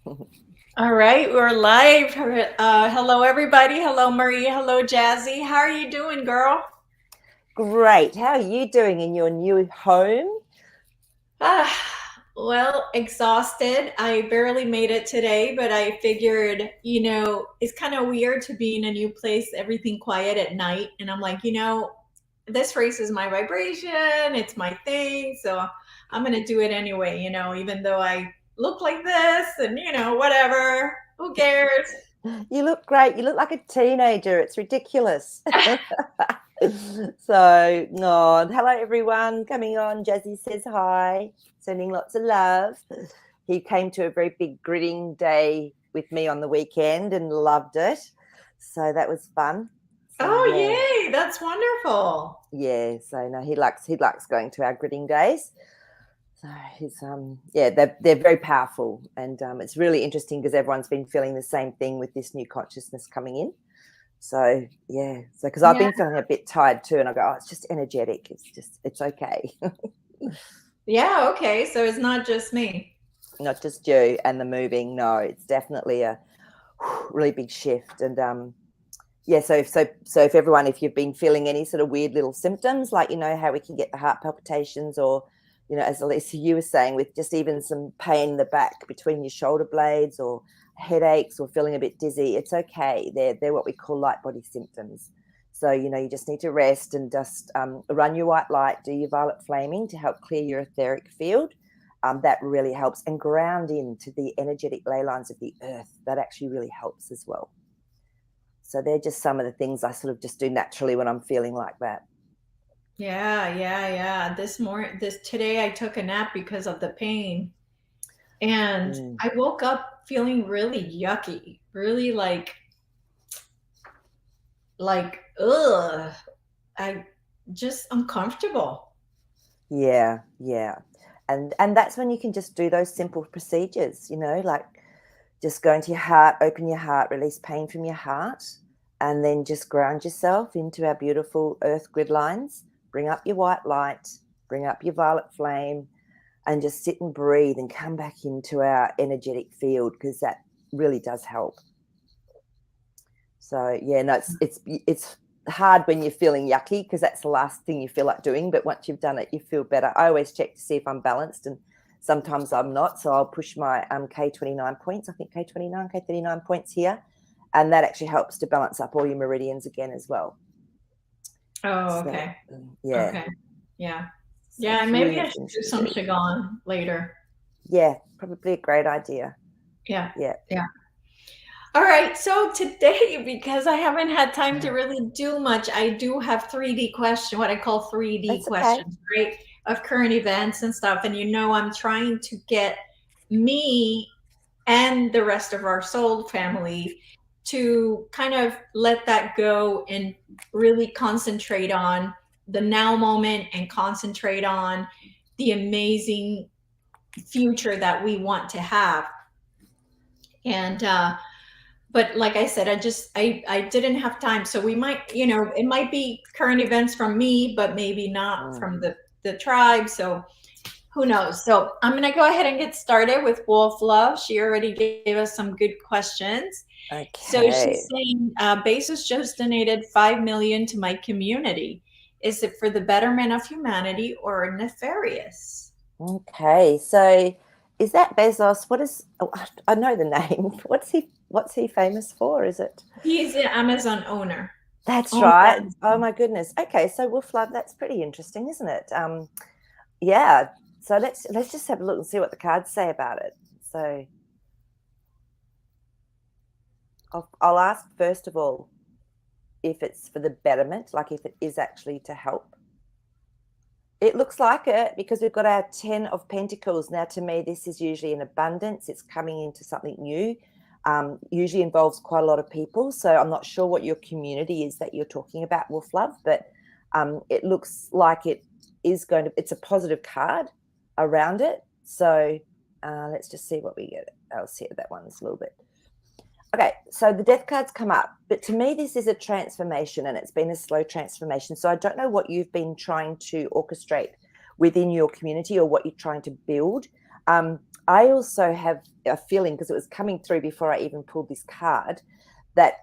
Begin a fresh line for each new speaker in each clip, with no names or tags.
All right, we're live. Hello, everybody. Hello, Maree. Hello, Jazzy. How are you doing, girl?
Great. How are you doing in your new home?
Ah, well, exhausted. I barely made it today, but I figured, it's kind of weird to be in a new place, everything quiet at night. And I'm like, this raises my vibration. It's my thing. So I'm going to do it anyway, even though I look like this and, whatever. Who cares?
You look great. You look like a teenager. It's ridiculous. So, no, hello everyone coming on. Jazzy says hi, sending lots of love. He came to a very big gritting day with me on the weekend and loved it. So that was fun. So
Oh, yay. That's wonderful.
yeah. So no, he likes going to our gritting days. So he's yeah, they're very powerful, and it's really interesting because everyone's been feeling the same thing with this new consciousness coming in. So yeah, so because I've
Yeah.
been feeling a bit tired too, and I go, oh, it's just energetic. It's okay.
Yeah, okay. So it's not just me.
Not just you and the moving. No, it's definitely a really big shift, and yeah. So if everyone, if you've been feeling any sort of weird little symptoms, like how we can get the heart palpitations, or as Elisa you were saying, with just even some pain in the back between your shoulder blades, or headaches, or feeling a bit dizzy, it's okay. They're what we call light body symptoms. So you just need to rest and just run your white light, do your violet flaming to help clear your etheric field. That really helps, and ground into the energetic ley lines of the earth. That actually really helps as well. So they're just some of the things I sort of just do naturally when I'm feeling like that.
Yeah, yeah, yeah. This today I took a nap because of the pain. And
Mm.
I woke up feeling really yucky, really like ugh. I just uncomfortable.
Yeah, yeah. And that's when you can just do those simple procedures, like just go into your heart, open your heart, release pain from your heart, and then just ground yourself into our beautiful earth grid lines. Bring up your white light, bring up your violet flame, and just sit and breathe and come back into our energetic field, because that really does help. So yeah, no, it's hard when you're feeling yucky, because that's the last thing you feel like doing. But once you've done it, you feel better. I always check to see if I'm balanced, and sometimes I'm not. So I'll push my K29 points. I think K29, K39 points here, and that actually helps to balance up all your meridians again as well.
Oh,
So
okay.
yeah,
Okay. Yeah.
so
Yeah, maybe I
huge
should
things
do
to
some
do.
qigong later.
Yeah, probably a great idea.
Yeah.
Yeah,
Yeah. All right. So today, because I haven't had time to really do much, I do have 3D question, what I call 3D
that's okay.
questions, right? Of current events and stuff. And I'm trying to get me and the rest of our soul family to kind of let that go and really concentrate on the now moment and concentrate on the amazing future that we want to have. And but like I said, I didn't have time. So we might, it might be current events from me, but maybe not
Mm.
from the tribe. So who knows? So I'm gonna go ahead and get started with Wolf Love. She already gave us some good questions. So she's
Okay.
saying, Bezos just donated 5 million to my community. Is it for the betterment of humanity or nefarious?
Okay, so is that Bezos? What is? Oh, I know the name. What's he famous for? Is it?
He's the Amazon owner.
That's
Owns
right. Oh
Amazon.
my goodness. Okay, so Wolf Love. That's pretty interesting, isn't it? Yeah. So let's just have a look and see what the cards say about it. So I'll ask first of all if it's for the betterment, like if it is actually to help. It looks like it, because we've got our 10 of Pentacles. Now, to me, this is usually an abundance. It's coming into something new. Usually involves quite a lot of people. So I'm not sure what your community is that you're talking about, Wolf Love, but it looks like it's a positive card around it. So let's just see what we get else here. That one's a little bit. Okay, so the death cards come up, but to me, this is a transformation, and it's been a slow transformation. So I don't know what you've been trying to orchestrate within your community, or what you're trying to build. I also have a feeling, because it was coming through before I even pulled this card, that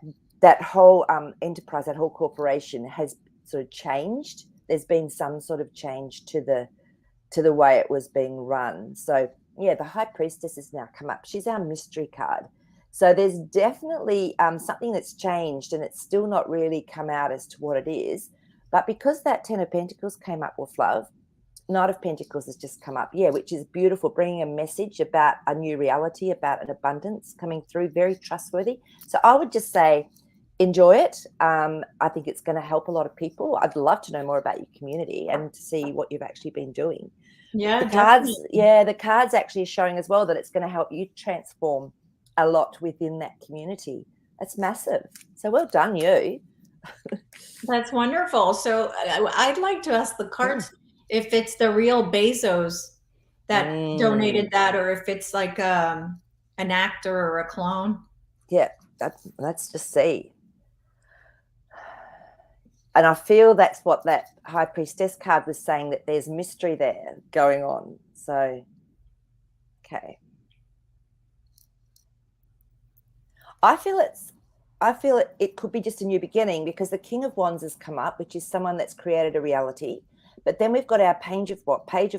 that whole enterprise, that whole corporation has sort of changed. There's been some sort of change to the way it was being run. So yeah, the High Priestess has now come up. She's our mystery card. So there's definitely something that's changed, and it's still not really come out as to what it is. But because that Ten of Pentacles came up with love, Knight of Pentacles has just come up, yeah, which is beautiful, bringing a message about a new reality, about an abundance coming through, very trustworthy. So I would just say enjoy it. I think it's going to help a lot of people. I'd love to know more about your community and to see what you've actually been doing.
Yeah,
The
definitely.
cards, yeah, the cards actually showing as well that it's going to help you transform a lot within that community. That's massive. So well done, you.
That's wonderful. So I'd like to ask the
Mm.
cards if it's the real Bezos that donated
Mm.
that, or if it's like an actor or a clone.
Yeah, let's just see. And I feel that's what that High Priestess card was saying, that there's mystery there going on. So, okay. I feel it could be just a new beginning, because the King of Wands has come up, which is someone that's created a reality. But then we've got our Page of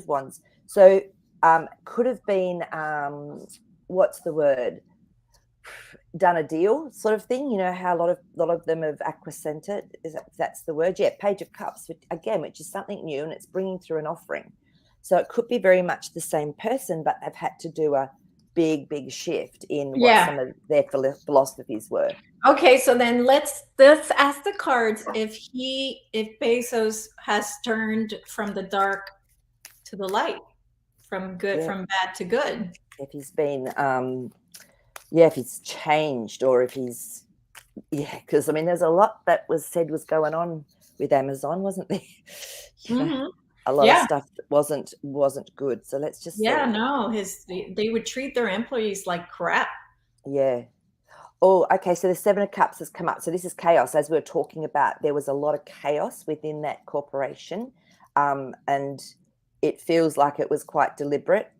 Wands. So could have been what's the word? Done a deal sort of thing. You know how a lot of them have acquiescented. That's the word? Yeah, Page of Cups, which is something new, and it's bringing through an offering. So it could be very much the same person, but they've had to do a big shift in what
Yeah.
some of their philosophies were.
Okay, so then let's ask the cards if Bezos has turned from the dark to the light, from
Yeah,
from bad to good.
if he's been, if he's changed, or if he's, because I mean, there's a lot that was said was going on with Amazon, wasn't there?
Mm-hmm.
A lot of
Yeah.
stuff that wasn't good. So let's just
Yeah,
see.
no, they would treat their employees like crap.
Yeah. Oh, okay. So the Seven of Cups has come up. So this is chaos. As we were talking about, there was a lot of chaos within that corporation, and it feels like it was quite deliberate.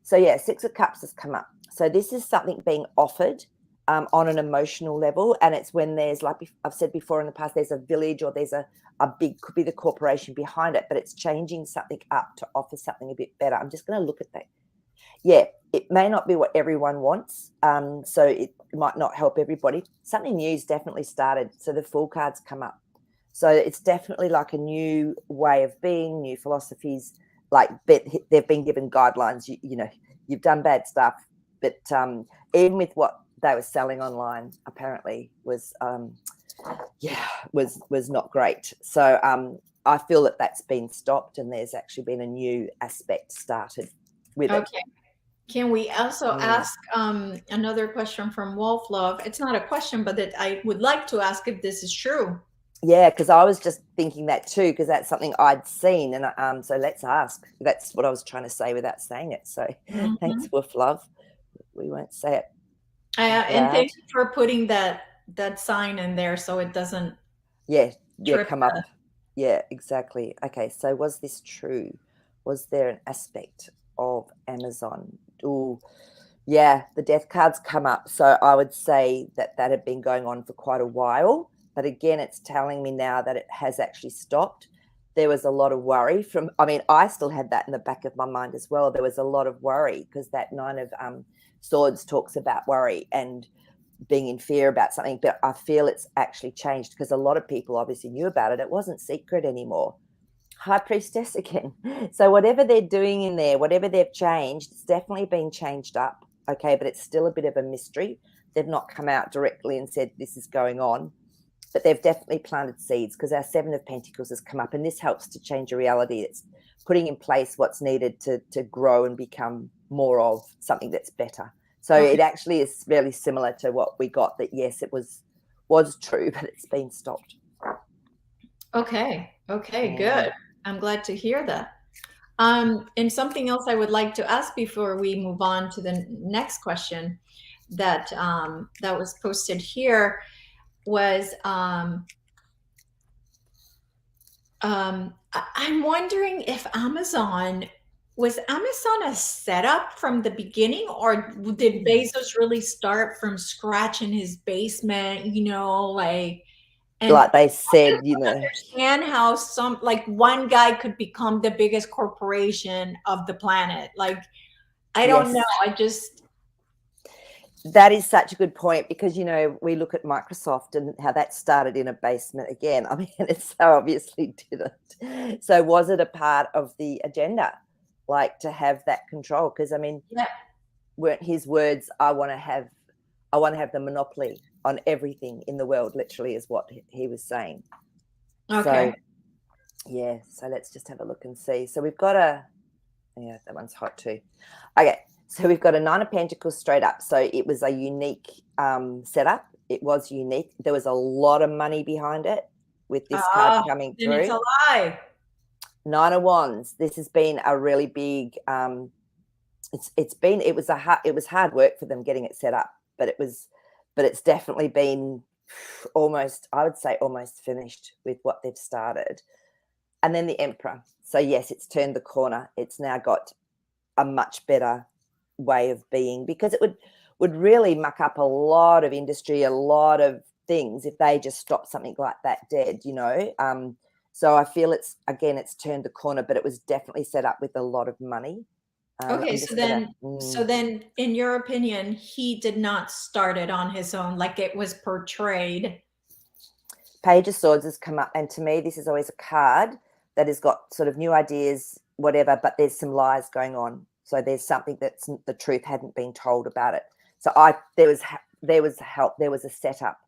So yeah, Six of Cups has come up. So this is something being offered on an emotional level, and it's when there's, like I've said before in the past, there's a village, or there's a big, could be the corporation behind it, but it's changing something up to offer something a bit better. I'm just going to look at that. Yeah, it may not be what everyone wants, so it might not help everybody. Something new's definitely started, so the Fool cards come up. So it's definitely like a new way of being, new philosophies. Like, but they've been given guidelines. You know, you've done bad stuff, but even with what they were selling online, apparently was was not great. So I feel that that's been stopped, and there's actually been a new aspect started with it.
Okay. Can we also ask another question from Wolf Love? It's not a question, but that I would like to ask if this is true.
Yeah, because I was just thinking that too, because that's something I'd seen, and so let's ask. That's what I was trying to say without saying it. So
Mhm.
thanks, Wolf Love. We won't say it out
And
loud.
thank you for putting that sign in there so it doesn't
Yeah,
trip
come up. Yeah, exactly. Okay, so was this true? Was there an aspect of Amazon? Oh, yeah, the death cards come up. So I would say that had been going on for quite a while. But again, it's telling me now that it has actually stopped. There was a lot of worry from, I mean, I still had that in the back of my mind as well. There was a lot of worry, because that Nine of Swords talks about worry and being in fear about something. But I feel it's actually changed, because a lot of people obviously knew about it. It wasn't secret anymore. High Priestess again. So whatever they're doing in there, whatever they've changed, it's definitely been changed up. Okay, but it's still a bit of a mystery. They've not come out directly and said this is going on, but they've definitely planted seeds, because our Seven of Pentacles has come up, and this helps to change a reality. It's putting in place what's needed to grow and become more of something that's better. So
Okay.
it actually is really similar to what we got, that yes, it was true, but it's been stopped.
Okay. Okay,
Mm.
good. I'm glad to hear that. And something else I would like to ask before we move on to the next question that was posted here was I'm wondering if Amazon was Amazon a setup from the beginning, or did Bezos really start from scratch in his basement, like, and
Like they
I
said,
just don't understand how like one guy could become the biggest corporation of the planet. Like, I don't know.
yes.
I just,
That is such a good point because, we look at Microsoft and how that started in a basement again. I mean, it so obviously didn't. So was it a part of the agenda, like to have that control? Because, I mean,
yeah.
weren't his words, I want to have the monopoly on everything in the world, literally is what he was saying. So,
Okay.
yeah, so let's just have a look and see. So we've got yeah, that one's hot too. Okay, so we've got a Nine of Pentacles straight up. So it was a unique setup. It was unique. There was a lot of money behind it with this card
Ah,
coming
then it's
through.
a lie.
Nine of Wands. This has been a really big. It was hard work for them getting it set up, but it's definitely been almost, I would say, almost finished with what they've started. And then the Emperor. So yes, it's turned the corner. It's now got a much better way of being, because it would really muck up a lot of industry, a lot of things if they just stopped something like that dead, so I feel it's turned the corner, but it was definitely set up with a lot of money.
Okay,
I'm
so
just gonna
then, in your opinion, he did not start it on his own, like it was portrayed.
Page of Swords has come up, and to me this is always a card that has got sort of new ideas, whatever, but there's some lies going on. So there's something that's the truth hadn't been told about it. So there was help, there was a setup.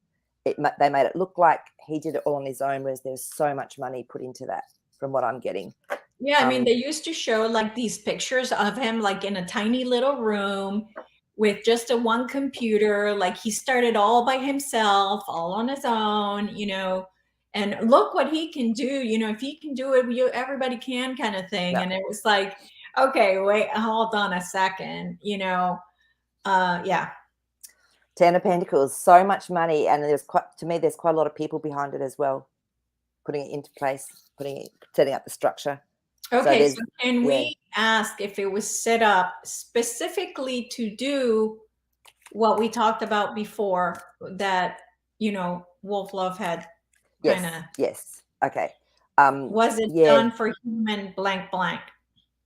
They made it look like he did it all on his own, whereas there's so much money put into that, from what I'm getting.
Yeah, I mean, they used to show like these pictures of him like in a tiny little room with just a one computer, like he started all by himself, all on his own, and look what he can do, if he can do it, everybody can, kind of thing.
No.
And it was like, okay, wait, hold on a second, yeah.
Ten of Pentacles, so much money, and there's quite a lot of people behind it as well, putting it into place, setting up the structure. So
Okay,
there's,
so can
yeah.
we ask if it was set up specifically to do what we talked about before, that, Wolf Love had kind of,
Yes. Okay.
was it
Yeah,
done for human blank blank?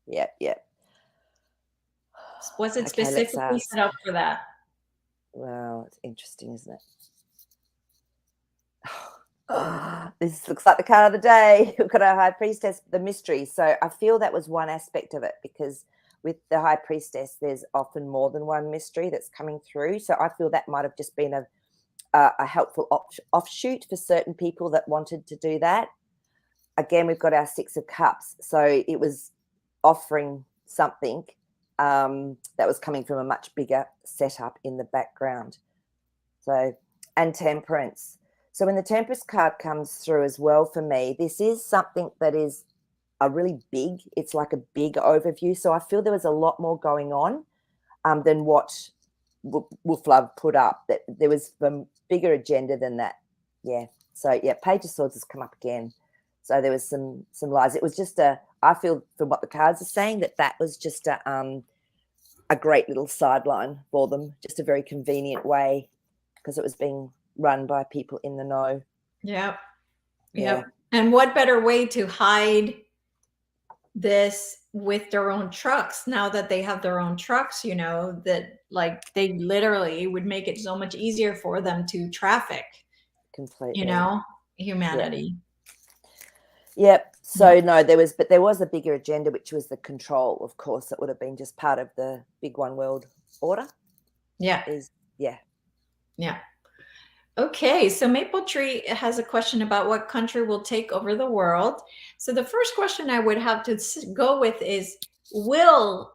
yeah, yeah.
Was it
Okay, let's
specifically
ask.
set up for that?
Well, it's interesting, isn't it? This looks like the card of the day. We've got our High Priestess, the mystery. So I feel that was one aspect of it, because with the High Priestess, there's often more than one mystery that's coming through. So I feel that might have just been a helpful offshoot for certain people that wanted to do that. Again, we've got our Six of Cups. So it was offering something that was coming from a much bigger setup in the background. So, and Temperance. So when the Temperance card comes through as well, for me, this is something that is a really big, it's like a big overview. So I feel there was a lot more going on than what Wolf Love put up. That there was a bigger agenda than that. Yeah. So yeah, Page of Swords has come up again. So there was some lies. It was just I feel from what the cards are saying that was just a great little sideline for them, just a very convenient way, because it was being run by people in the know.
Yep.
Yeah.
Yep. And what better way to hide this with their own trucks, now that they have their own trucks, that like they literally would make it so much easier for them to traffic,
Completely.
humanity.
Yep.
Yeah.
So no, there was a bigger agenda, which was the control. Of course, it would have been just part of the big one world order.
Yeah.
Yeah.
Yeah. Okay, so Maple Tree has a question about what country will take over the world. So the first question I would have to go with is, will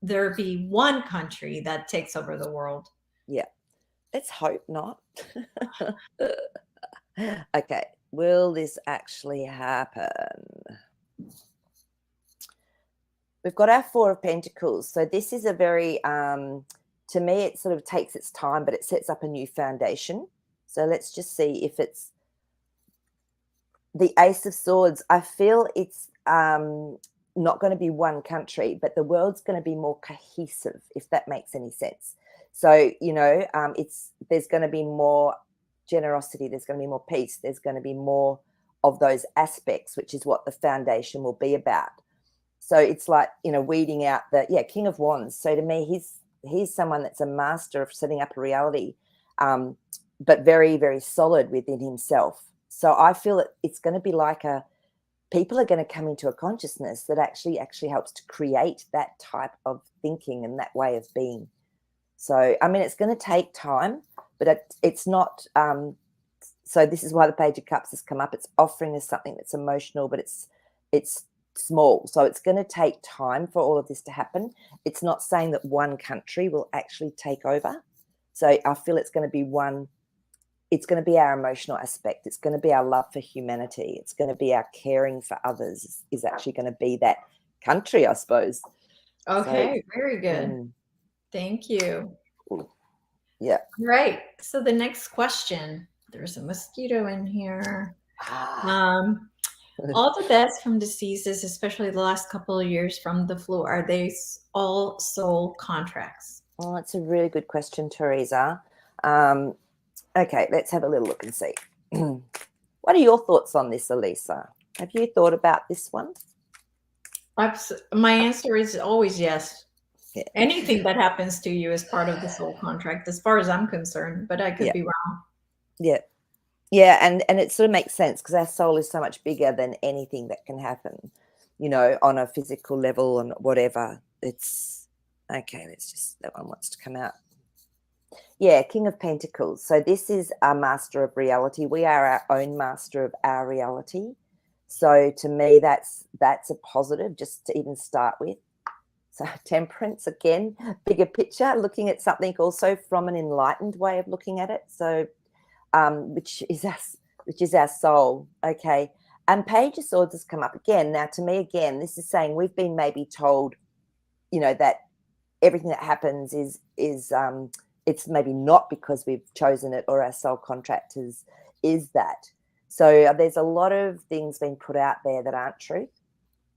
there be one country that takes over the world?
Yeah. Let's hope not. Okay. Will this actually happen? We've got our Four of Pentacles. So this is a very, to me, it sort of takes its time, but it sets up a new foundation. So let's just see if it's the Ace of Swords. I feel it's not going to be one country, but the world's going to be more cohesive, if that makes any sense. So, there's going to be more generosity, there's going to be more peace, there's going to be more of those aspects, which is what the foundation will be about. So it's like, weeding out the King of Wands. So to me, he's someone that's a master of setting up a reality, but very, very solid within himself. So I feel it's going to be like people are going to come into a consciousness that actually helps to create that type of thinking and that way of being. So, I mean, it's going to take time, but it's not. So this is why the Page of Cups has come up. It's offering us something that's emotional, but it's small. So it's going to take time for all of this to happen. It's not saying that one country will actually take over. So I feel it's going to be it's going to be our emotional aspect. It's going to be our love for humanity. It's going to be our caring for others is actually going to be that country, I suppose.
Okay, very good. Thank you.
Yeah.
Right. So the next question, there's a mosquito in here. All the deaths from diseases, especially the last couple of years from the flu, are they all soul contracts?
Oh, that's a really good question, Teresa. Okay, let's have a little look and see. What are your thoughts on this, Elisa? Have you thought about this one?
My answer is always yes.
Yeah.
Anything that happens to you is part of the soul contract, as far as I'm concerned, but I could be wrong.
Yeah. Yeah, and it sort of makes sense because our soul is so much bigger than anything that can happen, on a physical level and whatever. It's okay. Let's just, that one wants to come out. Yeah, King of Pentacles. So this is a master of reality. We are our own master of our reality. So to me, that's a positive just to even start with. So Temperance, again, bigger picture, looking at something also from an enlightened way of looking at it. So which is our soul. Okay. And Page of Swords has come up again. Now, to me, again, this is saying we've been maybe told, that everything that happens is it's maybe not because we've chosen it or our soul contract is that. So there's a lot of things being put out there that aren't truth.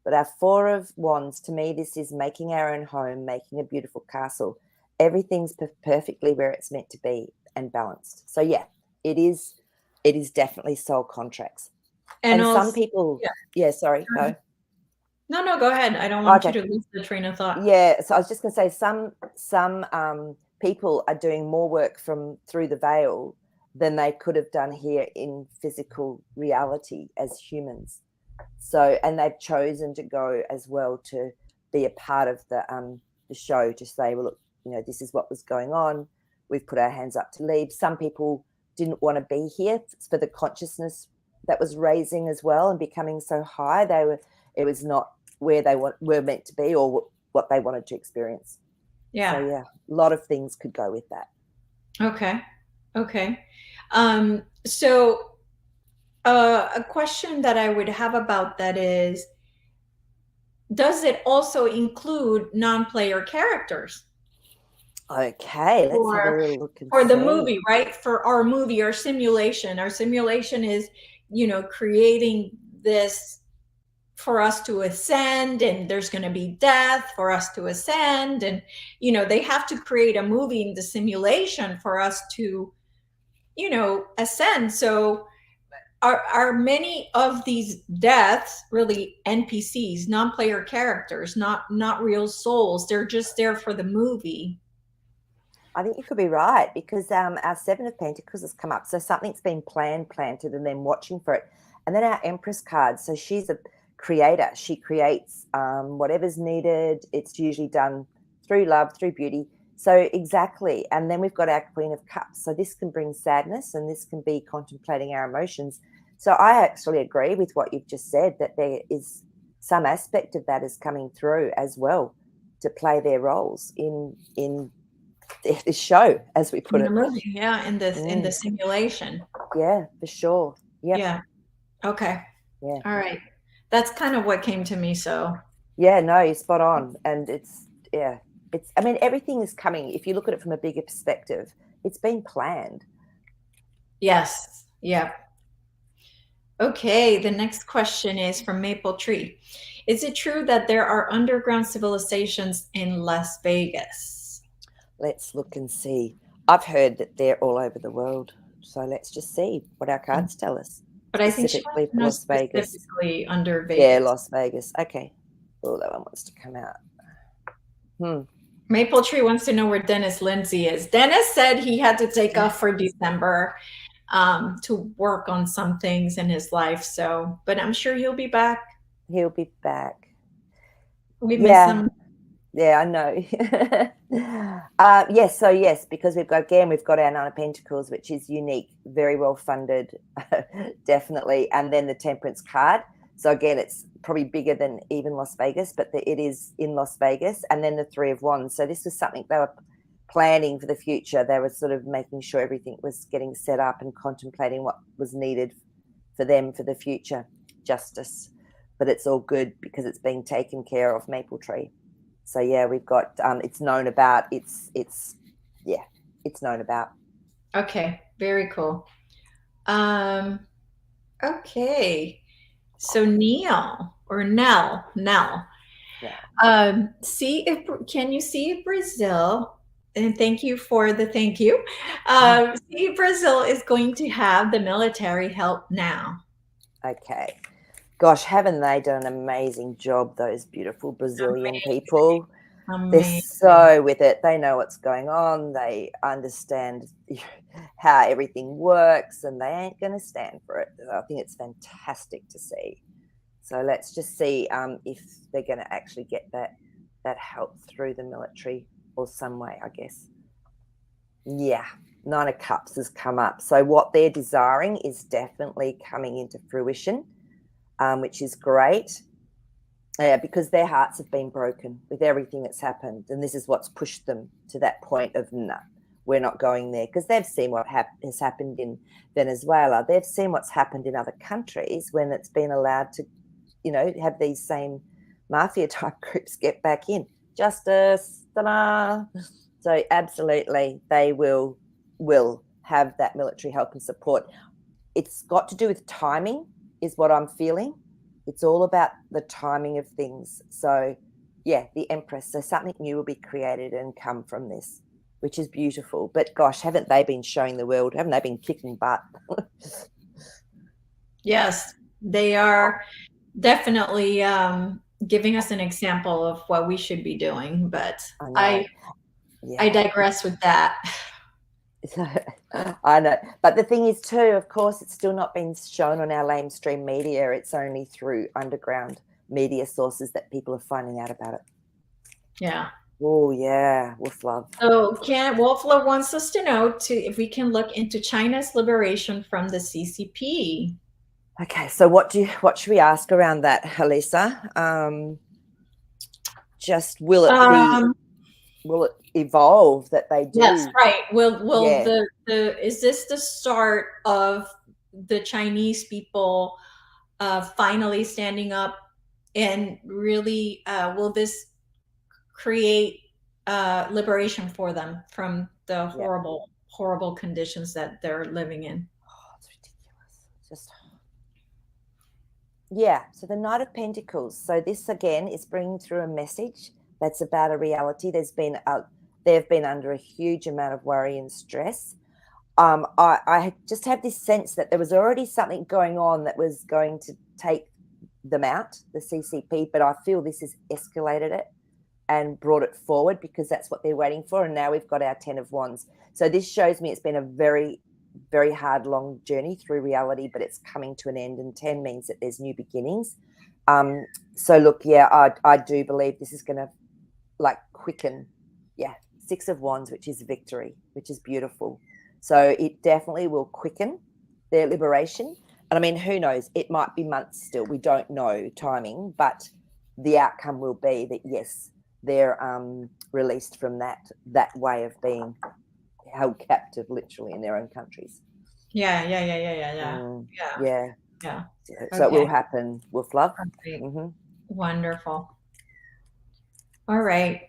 But our Four of Wands, to me, this is making our own home, making a beautiful castle. Everything's perfectly where it's meant to be and balanced. So, yeah, it is definitely soul contracts. And also, some people, sorry, go.
No, go ahead. I don't want you to lose the train of thought.
Yeah, so I was just going to say some people are doing more work through the veil than they could have done here in physical reality as humans. So, and they've chosen to go as well to be a part of the show to say, well, look, this is what was going on. We've put our hands up to leave. Some people didn't want to be here for the consciousness that was raising as well and becoming so high. It was not where they were meant to be or what they wanted to experience.
Yeah.
So yeah, a lot of things could go with that.
Okay. So a question that I would have about that is, does it also include non-player characters?
Okay, let's have a little look and
for the
see.
movie, right? For our movie, our simulation is, creating this for us to ascend, and there's going to be death for us to ascend, and they have to create a movie in the simulation for us to ascend. So are many of these deaths really NPCs, non-player characters, not real souls? They're just there for the movie.
I think you could be right because our Seven of Pentacles has come up. So something's been planted and then watching for it. And then our Empress card. So she's a creator. She creates whatever's needed. It's usually done through love, through beauty. So exactly. And then we've got our Queen of Cups. So this can bring sadness and this can be contemplating our emotions. So I actually agree with what you've just said, that there is some aspect of that is coming through as well to play their roles in this show, as we put
in
it.
The movie, yeah, in the simulation.
Yeah, for sure. Yep.
Yeah. Okay.
Yeah.
All right. That's kind of what came to me. So.
Yeah, no, you're spot on. And I mean, everything is coming. If you look at it from a bigger perspective, it's been planned.
Yes. Yeah. Okay, the next question is from Maple Tree. Is it true that there are underground civilizations in Las Vegas?
Let's look and see. I've heard that they're all over the world. So let's just see what our cards tell us,
But I think she wants
specifically
to
for
know
Las Vegas.
specifically under
Yeah,
Vegas.
Las Vegas. Okay. Oh, that one wants to come out.
Maple Tree wants to know where Dennis Lindsay is. Dennis said he had to take off for December to work on some things in his life. So, but I'm sure he'll be back.
He'll be back.
We miss
Yeah.
him.
Yeah, I know. Yes, so yes, because we've got our Nine of Pentacles, which is unique, very well funded, definitely, and then the Temperance card. So again, it's probably bigger than even Las Vegas, but it is in Las Vegas, and then the Three of Wands. So this was something they were planning for the future. They were sort of making sure everything was getting set up and contemplating what was needed for them for the future justice. But it's all good because it's being taken care of, Maple Tree. So yeah, we've got it's known about. It's known about.
Okay, very cool. Okay, so Neil or Nell.
Yeah.
See if can you see if Brazil, and thank you for the thank you. See if Brazil is going to have the military help now.
Okay. Gosh, haven't they done an amazing job? Those beautiful Brazilian
Amazing,
people. They're
amazing.
so with it. They know what's going on. They understand how everything works, and they ain't going to stand for it. I think it's fantastic to see. So let's just see if they're going to actually get that help through the military or some way, I guess. Yeah, Nine of Cups has come up. So what they're desiring is definitely coming into fruition, which is great. Yeah, because their hearts have been broken with everything that's happened, and this is what's pushed them to that point of no, we're not going there, because they've seen what has happened in Venezuela. They've seen what's happened in other countries when it's been allowed to, have these same mafia type groups get back in. Justice, ta-da! So absolutely, they will have that military help and support. It's got to do with timing, is what I'm feeling. It's all about the timing of things. So, yeah, the Empress. So something new will be created and come from this, which is beautiful. But gosh, haven't they been showing the world? Haven't they been kicking butt?
Yes, they are definitely giving us an example of what we should be doing. But
I
I
know.
I
Yeah.
digress with that.
I know. But the thing is, too, of course, it's still not been shown on our lamestream media. It's only through underground media sources that people are finding out about it.
Yeah.
Oh, yeah. Wolf love.
So can Wolfla wants us to know if we can look into China's liberation from the CCP.
Okay, so what should we ask around that, Elisa? Just will it evolve that they
Yes,
do?
right. Will
Yeah,
the is this the start of the Chinese people finally standing up and really will this create liberation for them from the
yeah.
horrible conditions that they're living in?
Oh, it's ridiculous. Just yeah. So the Knight of Pentacles. So this again is bringing through a message that's about a reality. They've been under a huge amount of worry and stress. I just have this sense that there was already something going on that was going to take them out, the CCP, but I feel this has escalated it and brought it forward because that's what they're waiting for. And now we've got our 10 of Wands. So this shows me it's been a very, very hard, long journey through reality, but it's coming to an end. And 10 means that there's new beginnings. So look, yeah, I do believe this is going to quicken. Yeah, 6 of Wands, which is victory, which is beautiful. So it definitely will quicken their liberation. And I mean, who knows? It might be months still. We don't know timing, but the outcome will be that yes, they're released from that way of being held captive, literally in their own countries.
Yeah.
Yeah.
Yeah.
So it will
Okay.
happen with love.
Great.
Mm-hmm.
Wonderful. All right.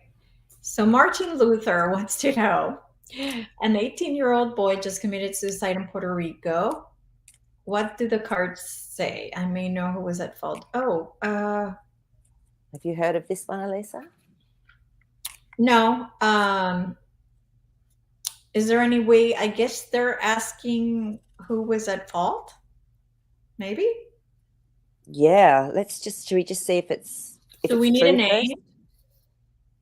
So Martin Luther wants to know, an 18-year-old boy just committed suicide in Puerto Rico. What do the cards say? I may know who was at fault. Oh,
Have you heard of this one, Elisa?
no. Is there any way? I guess they're asking who was at fault. Maybe.
Yeah, should we just see if
Do we
it's
need a
true first?
name?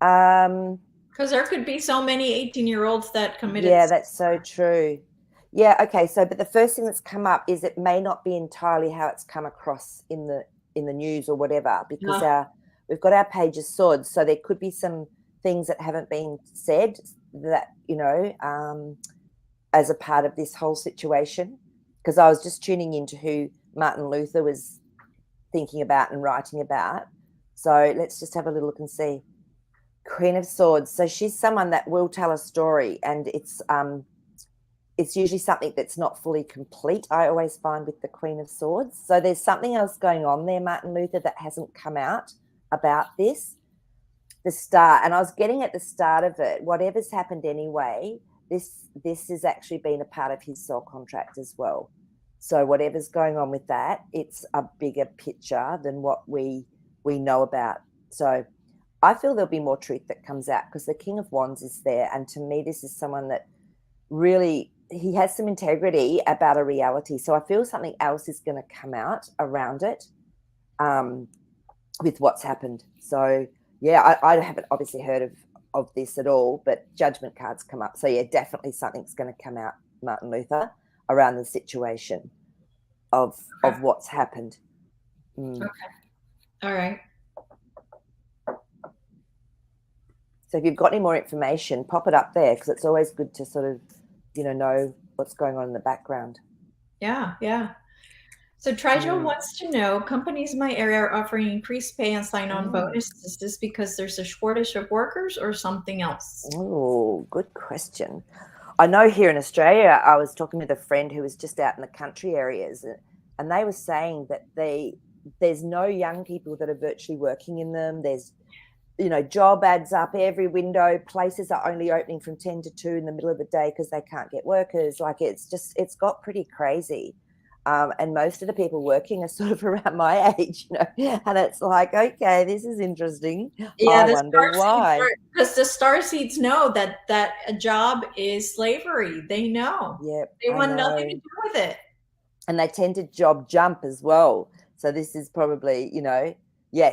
Um,
Because there could be so many 18-year-olds that committed.
yeah, that's so true. Yeah, okay. So, but the first thing that's come up is it may not be entirely how it's come across in the news or whatever, because we've got our page of swords, so there could be some things that haven't been said that as a part of this whole situation. Because I was just tuning into who Martin Luther was thinking about and writing about. So let's just have a little look and see. Queen of Swords. So she's someone that will tell a story, and it's usually something that's not fully complete, I always find, with the Queen of Swords. So there's something else going on there, Martin Luther, that hasn't come out about this. The start, and I was getting at the start of it, whatever's happened anyway, this has actually been a part of his soul contract as well. So whatever's going on with that, it's a bigger picture than what we know about. So I feel there'll be more truth that comes out because the King of Wands is there, and to me, this is someone that really, he has some integrity about a reality. So I feel something else is going to come out around it with what's happened. So yeah, I haven't obviously heard of this at all, but judgment cards come up. So yeah, definitely something's going to come out, Martin Luther, around the situation of what's happened.
Okay. All right.
So if you've got any more information, pop it up there, because it's always good to sort of, know what's going on in the background.
Yeah, yeah. So Trigel wants to know, companies in my area are offering increased pay and sign-on bonuses. Is this because there's a shortage of workers or something else?
Oh, good question. I know here in Australia, I was talking with a friend who was just out in the country areas, and they were saying that there's no young people that are virtually working in them. There's, job ads up every window. Places are only opening from 10 to 2 in the middle of the day because they can't get workers. Like, it's got pretty crazy. And most of the people working are sort of around my age, and it's like, okay, this is interesting.
Yeah,
I wonder why.
because the star seeds know that a job is slavery. They know.
Yep,
They
I
want nothing to
know.
do with it.
And they tend to job jump as well. So this is probably,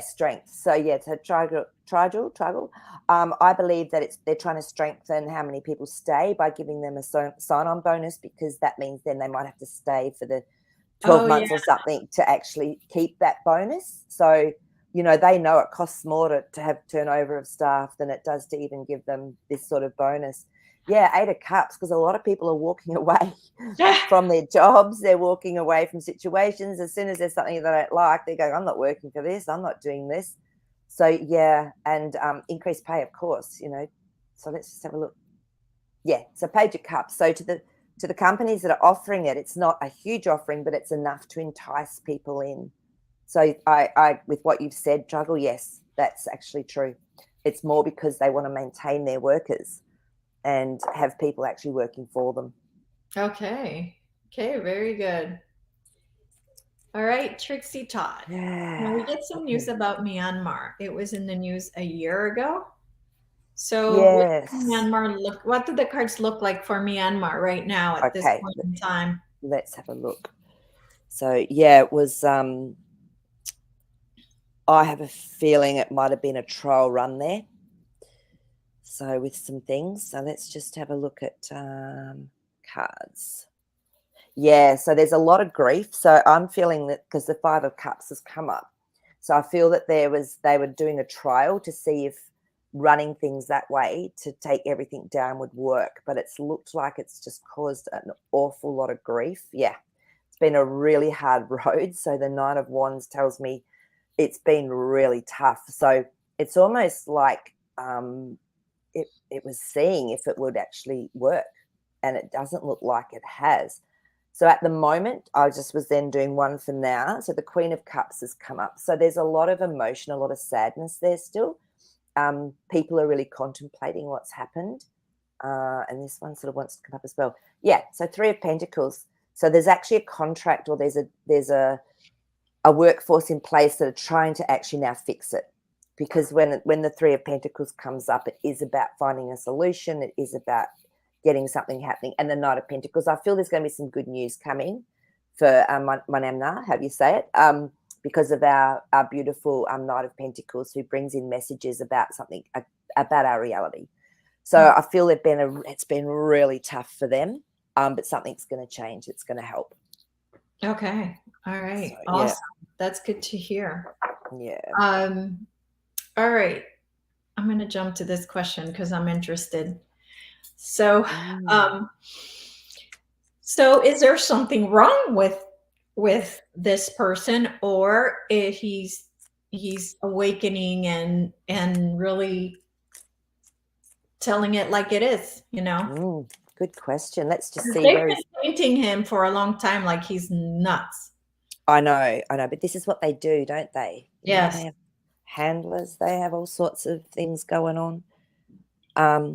strength. So yeah, so trigel. I believe that they're trying to strengthen how many people stay by giving them a sign-on bonus, because that means then they might have to stay for the 12
Oh, yeah.
months or something to actually keep that bonus. So, they know it costs more to have turnover of staff than it does to even give them this sort of bonus. Yeah, 8 of Cups, because a lot of people are walking away from their jobs. They're walking away from situations. As soon as there's something they don't like, they go, I'm not working for this. I'm not doing this. So, yeah, and increased pay, of course, So let's just have a look. Yeah, so Page of Cups. So to the companies that are offering it, it's not a huge offering, but it's enough to entice people in. So I with what you've said, Juggle, yes, that's actually true. It's more because they want to maintain their workers and have people actually working for them.
Okay. Okay, very good. All right, Trixie Todd. Now we get some news about Myanmar. It was in the news a year ago. So
Yes.
what do the cards look like for Myanmar right now at this
Okay,
point in time?
let's have a look. So yeah, it was I have a feeling it might have been a trial run there. So with some things. So let's just have a look at cards. Yeah, so there's a lot of grief. So I'm feeling that because the Five of Cups has come up. So I feel that they were doing a trial to see if running things that way to take everything down would work. But it's looked like it's just caused an awful lot of grief. Yeah, it's been a really hard road. So the Nine of Wands tells me it's been really tough. So it's almost like it was seeing if it would actually work. And it doesn't look like it has. So at the moment, I just was then doing one for now. So the Queen of Cups has come up. So there's a lot of emotion, a lot of sadness there still. People are really contemplating what's happened. And this one sort of wants to come up as well. Yeah, so Three of Pentacles. So there's actually a contract, or there's a workforce in place that are trying to actually now fix it. Because when the Three of Pentacles comes up, it is about finding a solution. It is about getting something happening. And the Knight of Pentacles, I feel there's going to be some good news coming for Myanmar, how do you say it? Because of our beautiful Knight of Pentacles, who brings in messages about something, about our reality. So I feel it's been really tough for them, but something's going to change. It's going to help.
Okay. All right.
So,
Awesome.
yeah.
That's good to hear.
Yeah.
All right. I'm going to jump to this question because I'm interested. So, so is there something wrong with this person, or if he's awakening and really telling it like it is, you know?
Good question. Let's just see
They've
where
been painting him for a long time like he's nuts.
I know, but this is what they do, don't they?
Yes.
They have handlers, they have all sorts of things going on.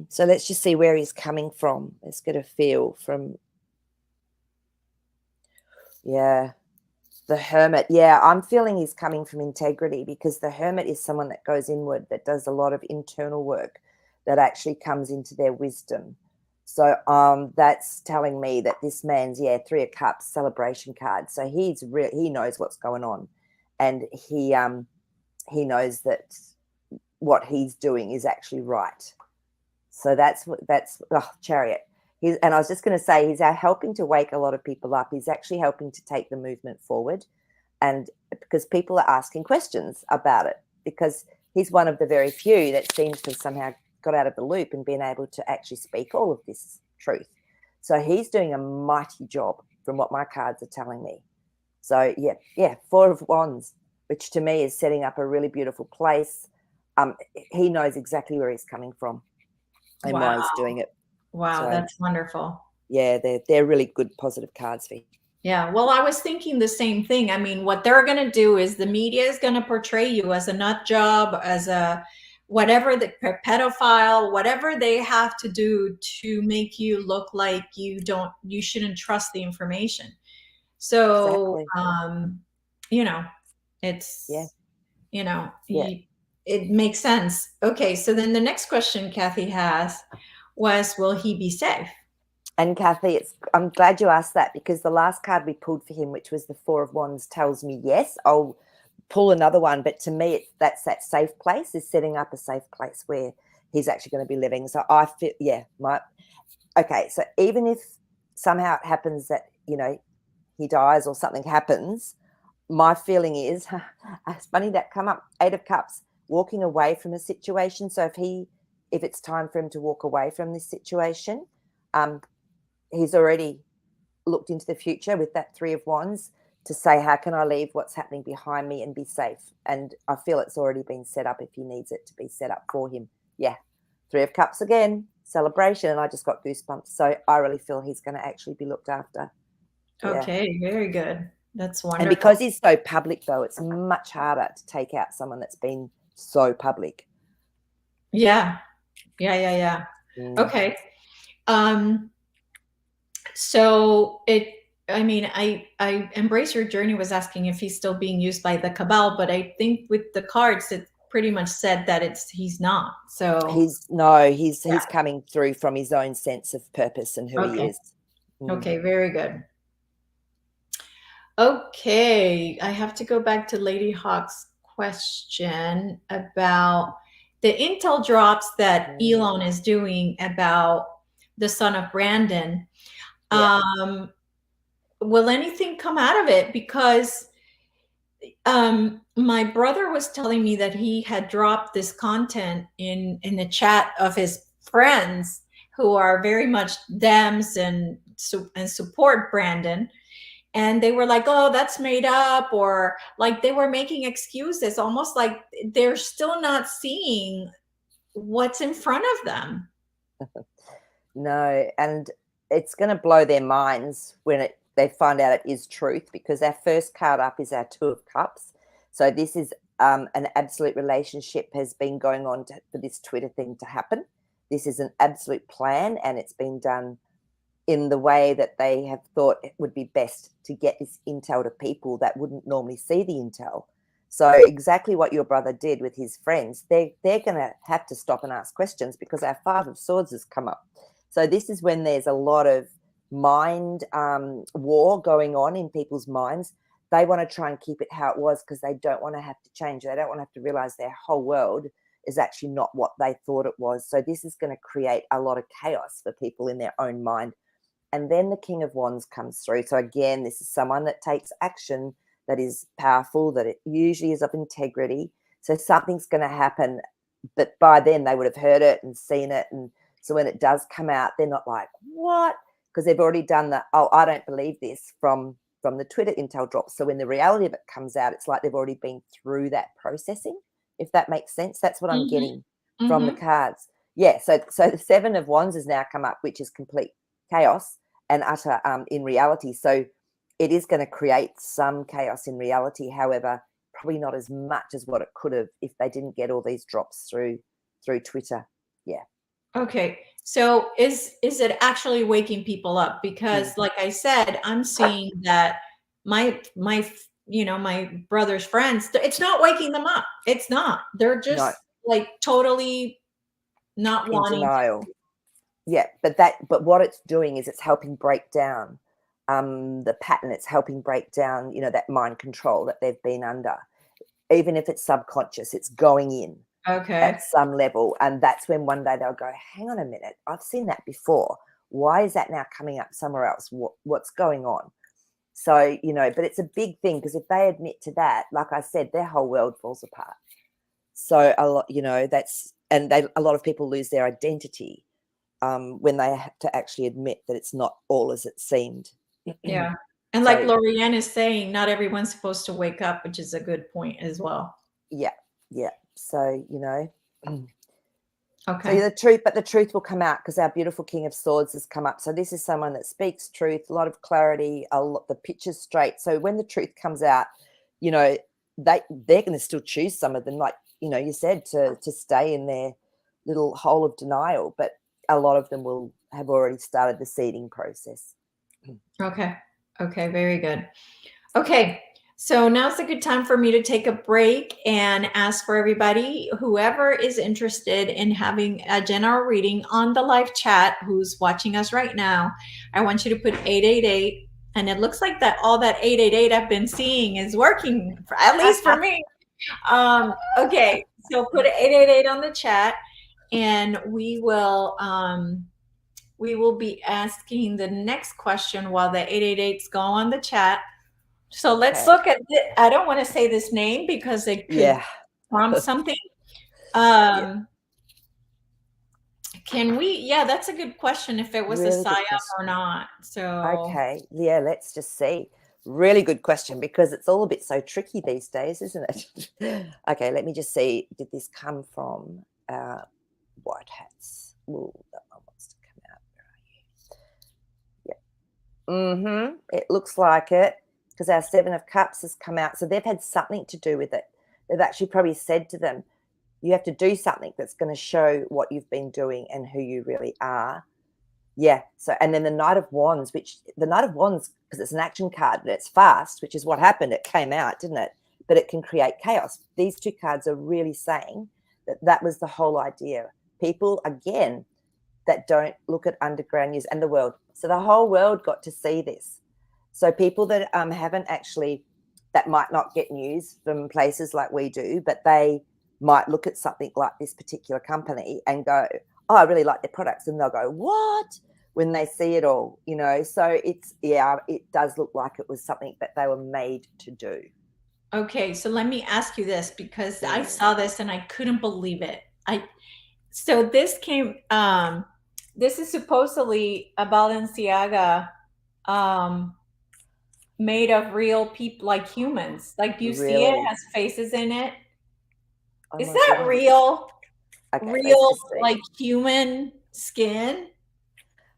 So let's just see where he's coming from. Let's get a feel from, the Hermit. Yeah, I'm feeling he's coming from integrity, because the Hermit is someone that goes inward, that does a lot of internal work, that actually comes into their wisdom. So that's telling me that this man's, Three of Cups, celebration card. So he knows what's going on, and he knows that what he's doing is actually right. So that's Chariot. And I was just going to say, he's helping to wake a lot of people up. He's actually helping to take the movement forward, and because people are asking questions about it, because he's one of the very few that seems to have somehow got out of the loop and been able to actually speak all of this truth. So he's doing a mighty job from what my cards are telling me. So Four of Wands, which to me is setting up a really beautiful place. He knows exactly where he's coming from and why he's doing it.
Wow,
So,
that's wonderful.
Yeah, they're really good positive cards for you.
Yeah, well, I was thinking the same thing. I mean, what they're going to do is the media is going to portray you as a nut job, as a whatever, the pedophile, whatever they have to do to make you look like you shouldn't trust the information. So,
Exactly.
you know, it's, it makes sense. Okay, so then the next question Kathy has was, will he be safe?
And Kathy, I'm glad you asked that, because the last card we pulled for him, which was the Four of Wands, tells me yes. I'll pull another one, but to me, that's that safe place, is setting up a safe place where he's actually going to be living. So I feel, okay. So even if somehow it happens that, he dies or something happens, my feeling is, it's funny that come up, Eight of Cups, walking away from a situation. So if it's time for him to walk away from this situation, he's already looked into the future with that Three of Wands to say, how can I leave what's happening behind me and be safe? And I feel it's already been set up if he needs it to be set up for him. Yeah. Three of Cups again, celebration. And I just got goosebumps. So I really feel he's going to actually be looked after.
Okay, very good. That's wonderful.
And because he's so public, though, it's much harder to take out someone that's been so public.
Yeah. Okay. So I Embrace Your Journey was asking if he's still being used by the cabal, but I think with the cards, it pretty much said that he's not. So
he's coming through from his own sense of purpose and who he is.
Okay, very good. Okay, I have to go back to Lady Hawk's question about the intel drops that Elon is doing about the son of Brandon. Will anything come out of it? Because my brother was telling me that he had dropped this content in the chat of his friends who are very much Dems and support Brandon. And they were like, oh, that's made up, or like they were making excuses, almost like they're still not seeing what's in front of them.
No, and it's going to blow their minds when they find out it is truth, because our first card up is our Two of Cups. So this is an absolute relationship has been going on for this Twitter thing to happen. This is an absolute plan, and it's been done in the way that they have thought it would be best to get this intel to people that wouldn't normally see the intel. So exactly what your brother did with his friends, they're going to have to stop and ask questions because our Five of Swords has come up. So this is when there's a lot of mind war going on in people's minds. They want to try and keep it how it was because they don't want to have to change. They don't want to have to realize their whole world is actually not what they thought it was. So this is going to create a lot of chaos for people in their own mind. And then the King of Wands comes through. So again, this is someone that takes action, that is powerful, that it usually is of integrity. So something's going to happen, but by then they would have heard it and seen it. And so when it does come out, they're not like, what? Because they've already done the, oh, I don't believe this from the Twitter intel drops. So when the reality of it comes out, it's like they've already been through that processing, if that makes sense. That's what I'm getting from the cards. Yeah, so the Seven of Wands has now come up, which is complete chaos and utter in reality. So it is going to create some chaos in reality. However, probably not as much as what it could have if they didn't get all these drops through Twitter. Yeah.
Okay. So is it actually waking people up? Because like I said, I'm seeing that my my brother's friends, it's not waking them up. It's not. They're just like totally not
in
wanting
denial. Yeah, but what it's doing is it's helping break down the pattern. It's helping break down, that mind control that they've been under. Even if it's subconscious, it's going in at some level. And that's when one day they'll go, hang on a minute, I've seen that before. Why is that now coming up somewhere else? What's going on? So, but it's a big thing because if they admit to that, like I said, their whole world falls apart. So a lot, a lot of people lose their identity when they have to actually admit that it's not all as it seemed.
Yeah. And like Lorianne is saying, not everyone's supposed to wake up, which is a good point as well.
Yeah. Yeah. So,
Okay.
So the truth will come out because our beautiful King of Swords has come up. So this is someone that speaks truth, a lot of clarity, the picture's straight. So when the truth comes out, they're going to still choose some of them, like, you said, to stay in their little hole of denial. But a lot of them will have already started the seeding process.
Okay. Okay. Very good. Okay. So now's a good time for me to take a break and ask for everybody, whoever is interested in having a general reading on the live chat, who's watching us right now, I want you to put 888. And it looks like that all that 888 I've been seeing is working, at least for me. Okay. So put 888 on the chat and we will be asking the next question while the 888s go on the chat. So let's look at it. I don't want to say this name because it could prompt something. Can we? Yeah, that's a good question. If it was really a psyop or not. So
okay, yeah, let's just see. Really good question because it's all a bit so tricky these days, isn't it? Okay, let me just see. Did this come from White Hats? Ooh, that one wants to come out. Where are you? Yeah. It looks like it. Because our Seven of Cups has come out. So they've had something to do with it. They've actually probably said to them, you have to do something that's going to show what you've been doing and who you really are. Yeah. So, and then the Knight of Wands, because it's an action card and it's fast, which is what happened. It came out, didn't it? But it can create chaos. These two cards are really saying that was the whole idea. People, again, that don't look at underground news and the world. So the whole world got to see this. So people that haven't actually, that might not get news from places like we do, but they might look at something like this particular company and go, oh, I really like their products. And they'll go, what? When they see it all, So it does look like it was something that they were made to do.
Okay, so let me ask you this because I saw this and I couldn't believe it. So this came, this is supposedly a Balenciaga made of real people, like humans. Like, do you see it? It has faces in it. Is that real? Okay, real, like human skin?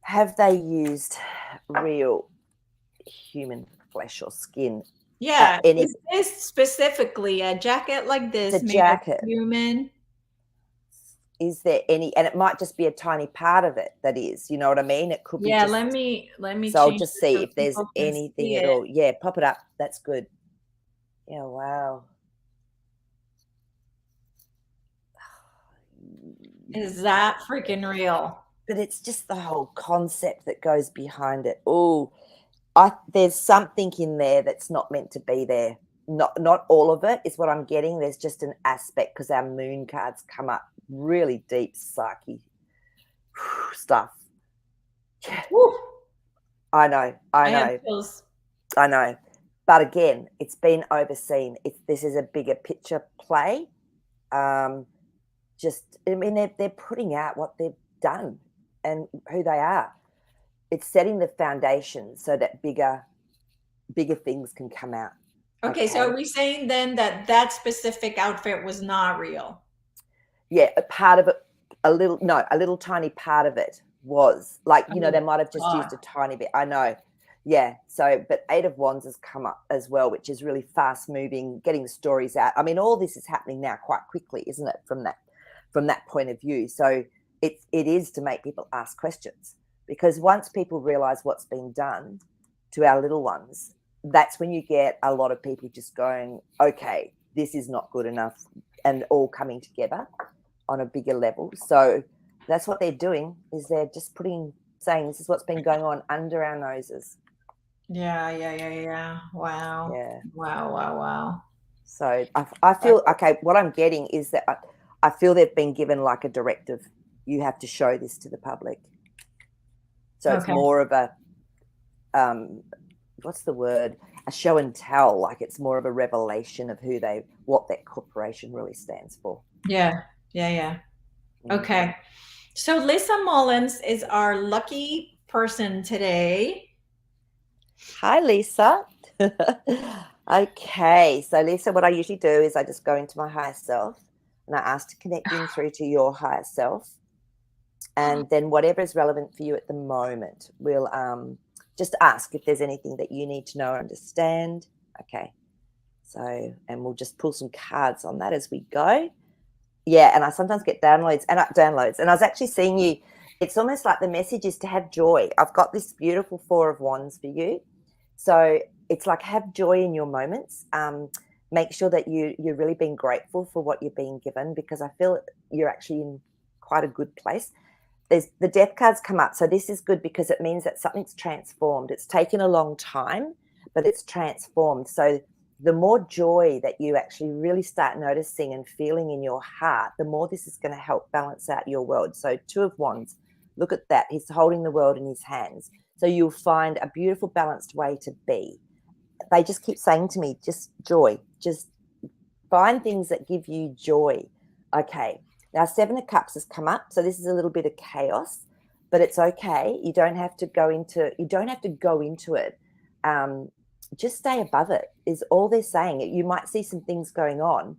Have they used real human flesh or skin?
Yeah. Is this specifically a jacket like this made of human?
Is there any, and it might just be a tiny part of it that is, you know what I mean? It could be
Yeah,
just,
let me
so I'll
change
just
it
see
so
if there's
people can
anything
see
at
it.
all. Yeah, pop it up. That's good. Yeah, wow.
Is that freaking real?
But it's just the whole concept that goes behind it. Oh, there's something in there that's not meant to be there. Not all of it is what I'm getting. There's just an aspect because our moon cards come up really deep, psyche stuff. Yeah,
Woo.
I know, I
I have
know,
chills.
I know. But again, it's been overseen. This is a bigger picture play. Um, just, I mean, they're putting out what they've done and who they are. It's setting the foundation so that bigger things can come out.
Okay, so are
Okay.
we saying then that that specific outfit was not real?
Yeah, a part of it, a little, no, a little tiny part of it was like, you know,
Oh
they might have just
God.
used a tiny bit. I know. Yeah. So, but Eight of Wands has come up as well, which is really fast moving, getting the stories out. I mean, all this is happening now quite quickly, isn't it? From that point of view. So it is to make people ask questions because once people realize what's been done to our little ones, that's when you get a lot of people just going, okay, this is not good enough, and all coming together on a bigger level. So that's what they're doing, is they're just saying this is what's been going on under our noses.
Yeah, yeah, yeah, yeah. Wow.
Yeah.
Wow, wow, wow.
So I feel, okay, what I'm getting is that I feel they've been given like a directive. You have to show this to the public. So it's
Okay.
more of a, what's the word? A show and tell. Like it's more of a revelation of what that corporation really stands for.
Yeah, yeah, yeah.
Mm.
Okay. So Lisa Mullins is our lucky person today.
Hi, Lisa. Okay, so Lisa, what I usually do is I just go into my higher self and I ask to connect in through to your higher self. And then whatever is relevant for you at the moment, we'll just ask if there's anything that you need to know or understand. Okay, so, and we'll just pull some cards on that as we go. Yeah, and I sometimes get downloads, and I was actually seeing you. It's almost like the message is to have joy. I've got this beautiful Four of Wands for you. So it's like have joy in your moments. Make sure that you're really being grateful for what you're being given, because I feel you're actually in quite a good place. There's the death cards come up. So this is good because it means that something's transformed. It's taken a long time, but it's transformed. So the more joy that you actually really start noticing and feeling in your heart, the more this is going to help balance out your world. So Two of Wands, look at that. He's holding the world in his hands. So you'll find a beautiful, balanced way to be. They just keep saying to me, just joy, just find things that give you joy. Okay. Now, Seven of Cups has come up. So this is a little bit of chaos, but it's okay. You don't have to go into it. Just stay above it is all they're saying. You might see some things going on.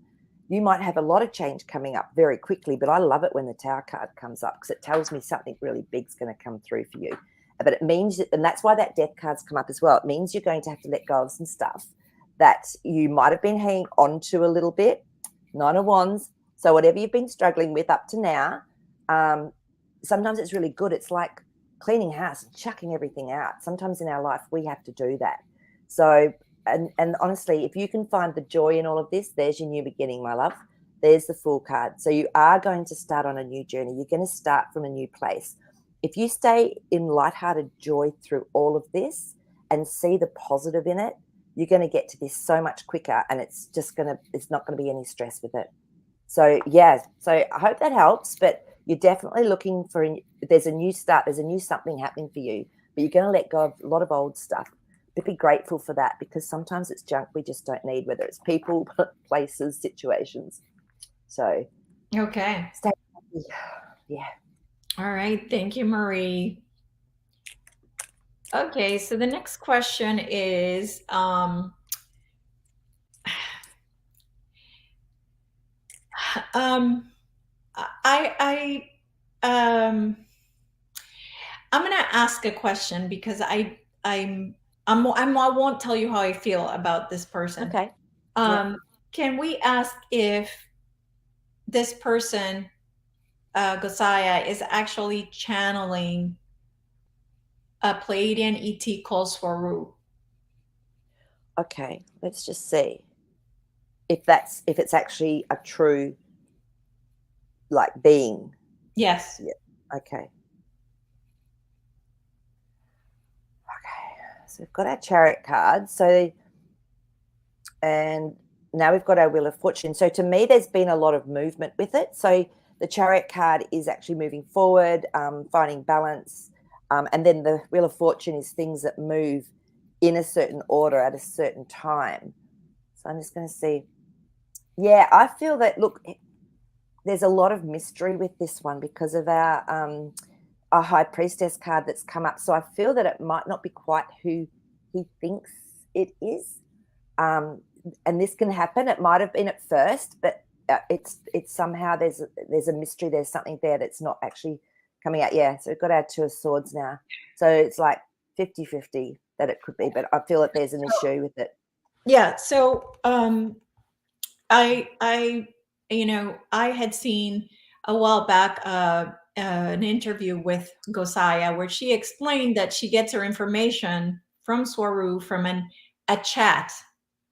You might have a lot of change coming up very quickly, but I love it when the Tower card comes up because it tells me something really big's going to come through for you. But it means, and that's why that Death card's come up as well. It means you're going to have to let go of some stuff that you might have been hanging on to a little bit. Nine of Wands. So whatever you've been struggling with up to now, sometimes it's really good. It's like cleaning house and chucking everything out. Sometimes in our life we have to do that. So, and honestly, if you can find the joy in all of this, there's your new beginning, my love. There's the Fool card. So you are going to start on a new journey. You're going to start from a new place. If you stay in lighthearted joy through all of this and see the positive in it, you're going to get to this so much quicker, and it's not going to be any stress with it. So yeah, so I hope that helps, but you're definitely looking for, there's a new start, there's a new something happening for you, but you're going to let go of a lot of old stuff. But be grateful for that, because sometimes it's junk we just don't need, whether it's people, places, situations. So
Okay.
stay happy. Yeah.
All right. Thank you, Maree. Okay, so the next question is um I I'm gonna ask a question because I won't tell you how I feel about this person.
Okay. Yep.
Um, can we ask if this person Gosaya is actually channeling a Pleiadian ET called Swaru.
Okay, let's just see if it's actually a true like being.
Yes.
Yeah. Okay. Okay. So we've got our chariot card. So and now we've got our wheel of fortune. So to me, there's been a lot of movement with it. So the chariot card is actually moving forward, finding balance, and then the wheel of fortune is things that move in a certain order at a certain time. So I'm just going to see. Yeah, I feel that. Look, there's a lot of mystery with this one because of our high priestess card that's come up. So I feel that it might not be quite who he thinks it is. And this can happen. It might have been at first, but it's somehow there's a mystery. There's something there that's not actually coming out. Yeah, so we've got our two of swords now. So it's like 50-50 that it could be, but I feel that there's an issue with it.
Yeah. So I I had seen a while back an interview with Gosaya where she explained that she gets her information from Swaru from a chat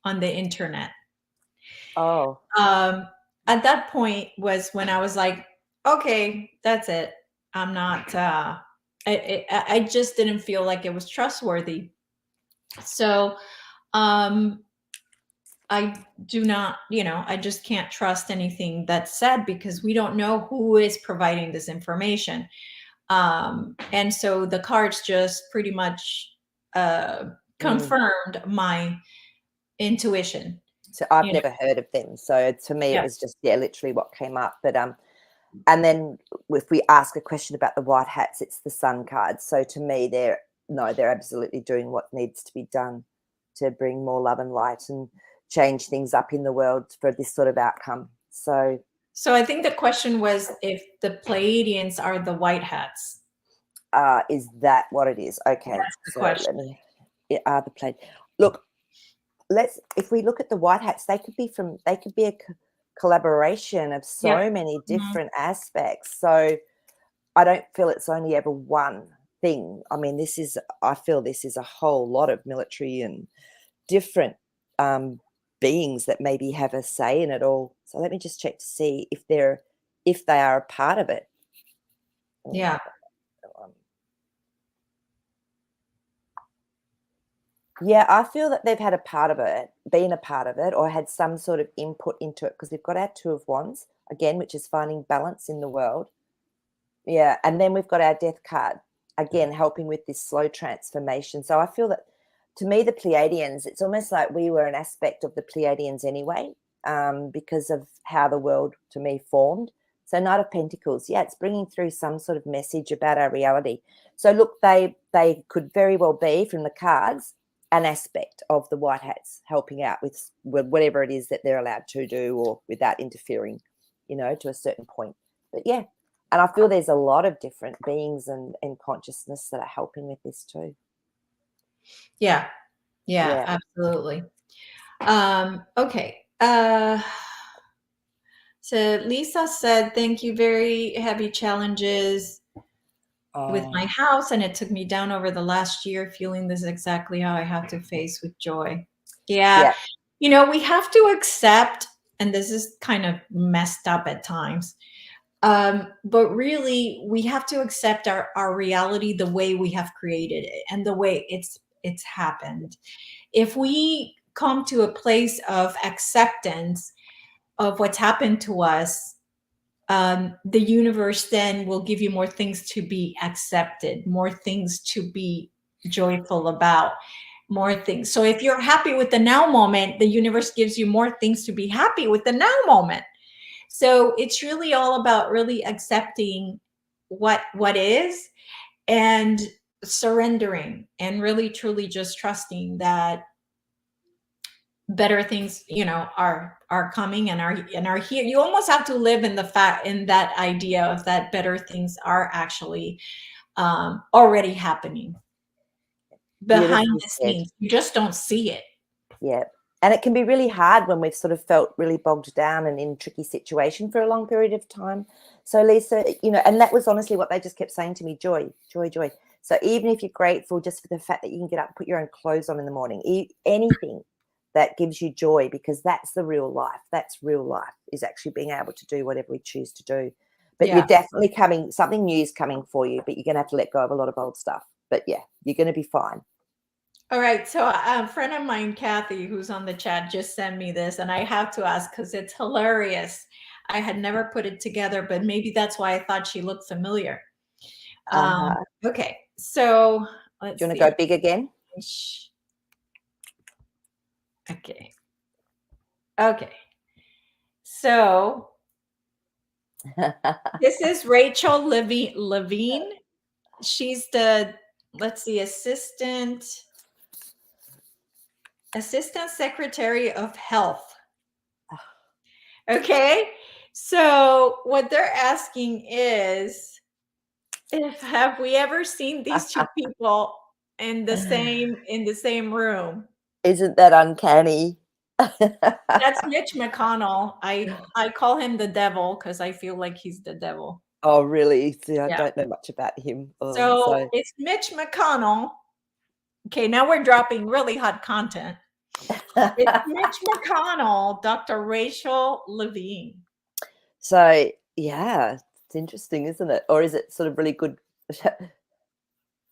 on the internet.
Oh,
Um, at that point was when I was like, okay, that's it. I'm not. I just didn't feel like it was trustworthy. So I do not, I just can't trust anything that's said because we don't know who is providing this information. And so the cards just pretty much
mm.
confirmed my intuition.
So I've
You know,
never heard of them. So to me, it
yeah.
was just literally what came up. But and then if we ask a question about the white hats, it's the sun cards. So to me, they're absolutely doing what needs to be done to bring more love and light and change things up in the world for this sort of outcome. So
So I think the question was if the Pleiadians are the white hats.
is that what it is? Okay.
That's the
So
question.
let me are the play. Look, if we look at the white hats, they could be a collaboration of
Yeah.
so many
Mhm.
different aspects. So I don't feel it's only ever one thing. I mean, I feel this is a whole lot of military and different beings that maybe have a say in it all. So let me just check to see if they are a part of it.
Yeah.
Um, Yeah, I feel that they've had a part of it, been a part of it, or had some sort of input into it because we've got our Two of Wands again, which is finding balance in the world. Yeah, and then we've got our Death card again, helping with this slow transformation. So I feel that to me, the Pleiadians, it's almost like we were an aspect of the Pleiadians anyway, because of how the world to me formed. So Knight of Pentacles, yeah, it's bringing through some sort of message about our reality. So look, they could very well be from the cards an aspect of the white hats helping out with whatever it is that they're allowed to do or without interfering, to a certain point. But yeah, and I feel there's a lot of different beings and consciousness that are helping with this too.
Yeah. Yeah,
Yeah.
absolutely. Okay. So Lisa said, thank you. Very heavy challenges with my
Oh,
house, and it took me down over the last year. Feeling this is exactly how I have to face with joy. Yeah.
yeah.
We have to accept, and this is kind of messed up at times. But really, we have to accept our reality the way we have created it and the way it's happened. If we come to a place of acceptance of what's happened to us, the universe then will give you more things to be accepted, more things to be joyful about, more things. So if you're happy with the now moment, the universe gives you more things to be happy with the now moment. So it's really all about really accepting what is and surrendering and really truly just trusting that better things are coming and are here. You almost have to live in the fact in that idea of that better things are actually already happening behind
Beautifully
the
said.
scenes. You just don't see it.
Yeah. And it can be really hard when we've sort of felt really bogged down and in a tricky situation for a long period of time. So Lisa, and that was honestly what they just kept saying to me: joy, joy, joy. So even if you're grateful just for the fact that you can get up and put your own clothes on in the morning, anything that gives you joy, because that's the real life. That's real life, is actually being able to do whatever we choose to do. But
Yeah.
you're definitely something new is coming for you, but you're going to have to let go of a lot of old stuff. But yeah, you're going to be fine.
All right. So a friend of mine, Kathy, who's on the chat, just sent me this, and I have to ask because it's hilarious. I had never put it together, but maybe that's why I thought she looked familiar. Okay. So let's
Do you want
see.
to go big again?
Okay. Okay. So this is Rachel Levine. She's the, let's see, assistant secretary of health. Okay. So what they're asking is, have we ever seen these two people in the same room?
Isn't that uncanny?
That's Mitch McConnell. I call him the devil because I feel like he's the devil.
Oh, really? See, I
Yeah.
don't know much about him.
So it's Mitch McConnell. Okay, now we're dropping really hot content. It's Mitch McConnell, Dr. Rachel Levine.
So yeah, it's interesting, isn't it? Or is it sort of really good?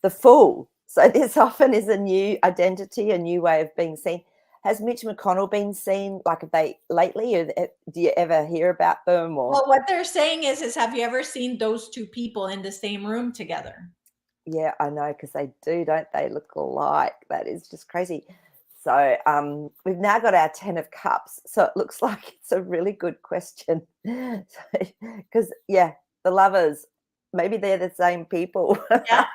The Fool. So this often is a new identity, a new way of being seen. Has Mitch McConnell been seen, like, have they lately, or do you ever hear about them? Or
Well, what they're saying is have you ever seen those two people in the same room together?
yeah, I know, because they do, don't they, look alike? That is just crazy. So we've now got our 10 of Cups. So it looks like it's a really good question. Because, yeah, the Lovers, maybe they're the same people.
Yeah.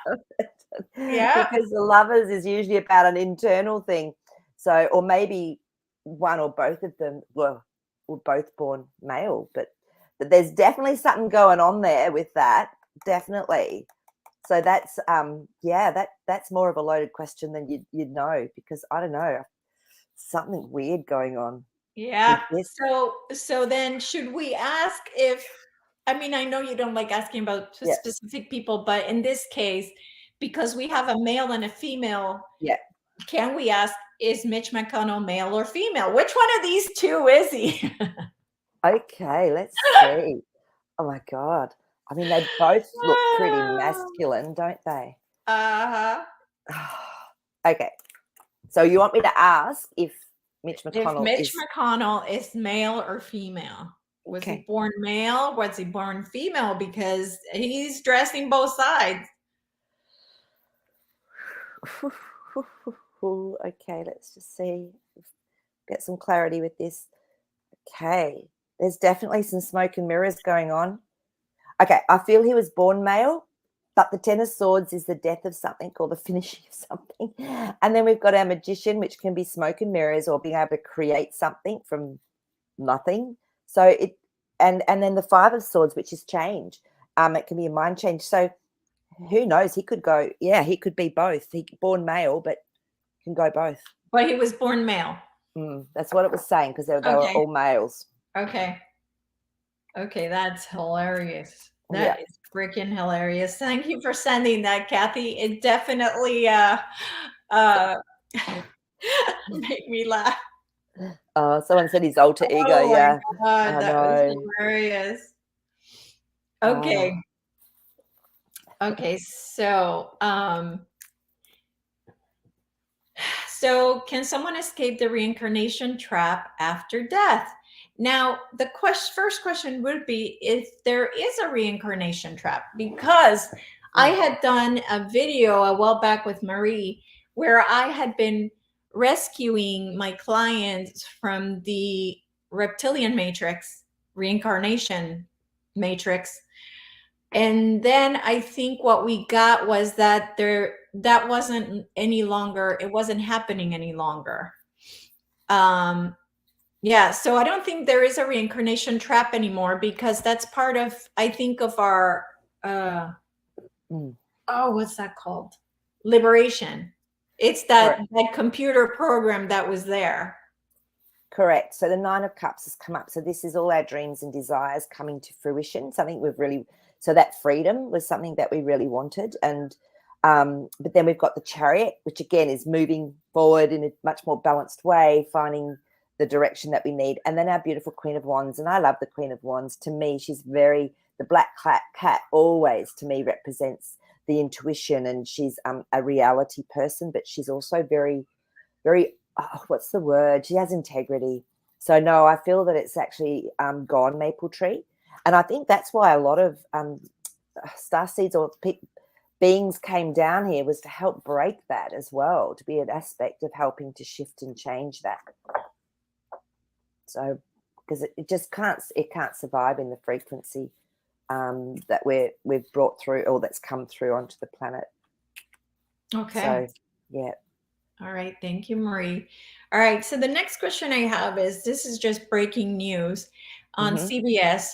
Yeah.
Because the Lovers is usually about an internal thing. So, or maybe one or both of them were both born male, but there's definitely something going on there with that. Definitely. So that's that's more of a loaded question than you'd know, because I don't know, something weird going on.
Yeah. So then should we ask if, I mean, I know you don't like asking about
Yeah.
specific people, but in this case, because we have a male and a female,
Yeah.
can we ask, is Mitch McConnell male or female? Which one of these two is he?
Okay, let's see. Oh my God. I mean, they both look pretty masculine, don't they?
Uh-huh.
Okay. So you want me to ask if Mitch
If
McConnell
Mitch
is
McConnell is male or female. Was he
okay?
born male? Was he born female? Because he's dressing both sides.
Okay, let's just see. Get some clarity with this. Okay. There's definitely some smoke and mirrors going on. Okay, I feel he was born male, but the Ten of Swords is the death of something or the finishing of something. And then we've got our Magician, which can be smoke and mirrors or being able to create something from nothing. So and then the Five of Swords, which is change. It can be a mind change. So who knows? He could go, yeah, he could be both. He born male, but can go both.
But he was born male.
That's what it was saying, because they were all males.
Okay. Okay, that's hilarious. That is freaking hilarious. Thank you for sending that, Kathy. It definitely made me laugh.
Someone said his alter ego.
Oh
Yeah,
my God,
I
that was
know.
hilarious. Okay. Okay, so can someone escape the reincarnation trap after death? Now, the first question would be if there is a reincarnation trap, because I had done a video a while back with Maree where I had been rescuing my clients from the reptilian matrix, reincarnation matrix. And then I think what we got was that that wasn't any longer, it wasn't happening any longer. Yeah, so I don't think there is a reincarnation trap anymore, because that's part of, I think, of our what's that called? Liberation. It's that computer program that was there.
Correct. So the Nine of Cups has come up. So this is all our dreams and desires coming to fruition. Something we've really, so that freedom was something that we really wanted. And but then we've got the Chariot, which again is moving forward in a much more balanced way, finding the direction that we need. And then our beautiful Queen of Wands. And I love the Queen of Wands. To me, she's very, the black cat always to me represents the intuition, and she's a reality person, but she's also very, very, oh, what's the word? She has integrity. So no, I feel that it's actually gone maple tree. And I think that's why a lot of starseeds or beings came down here, was to help break that as well, to be an aspect of helping to shift and change that. So because it just can't survive in the frequency that we've brought through, or that's come through onto the planet.
Okay.
So yeah.
All right. Thank you, Maree. All right. So the next question I have is, this is just breaking news on CBS,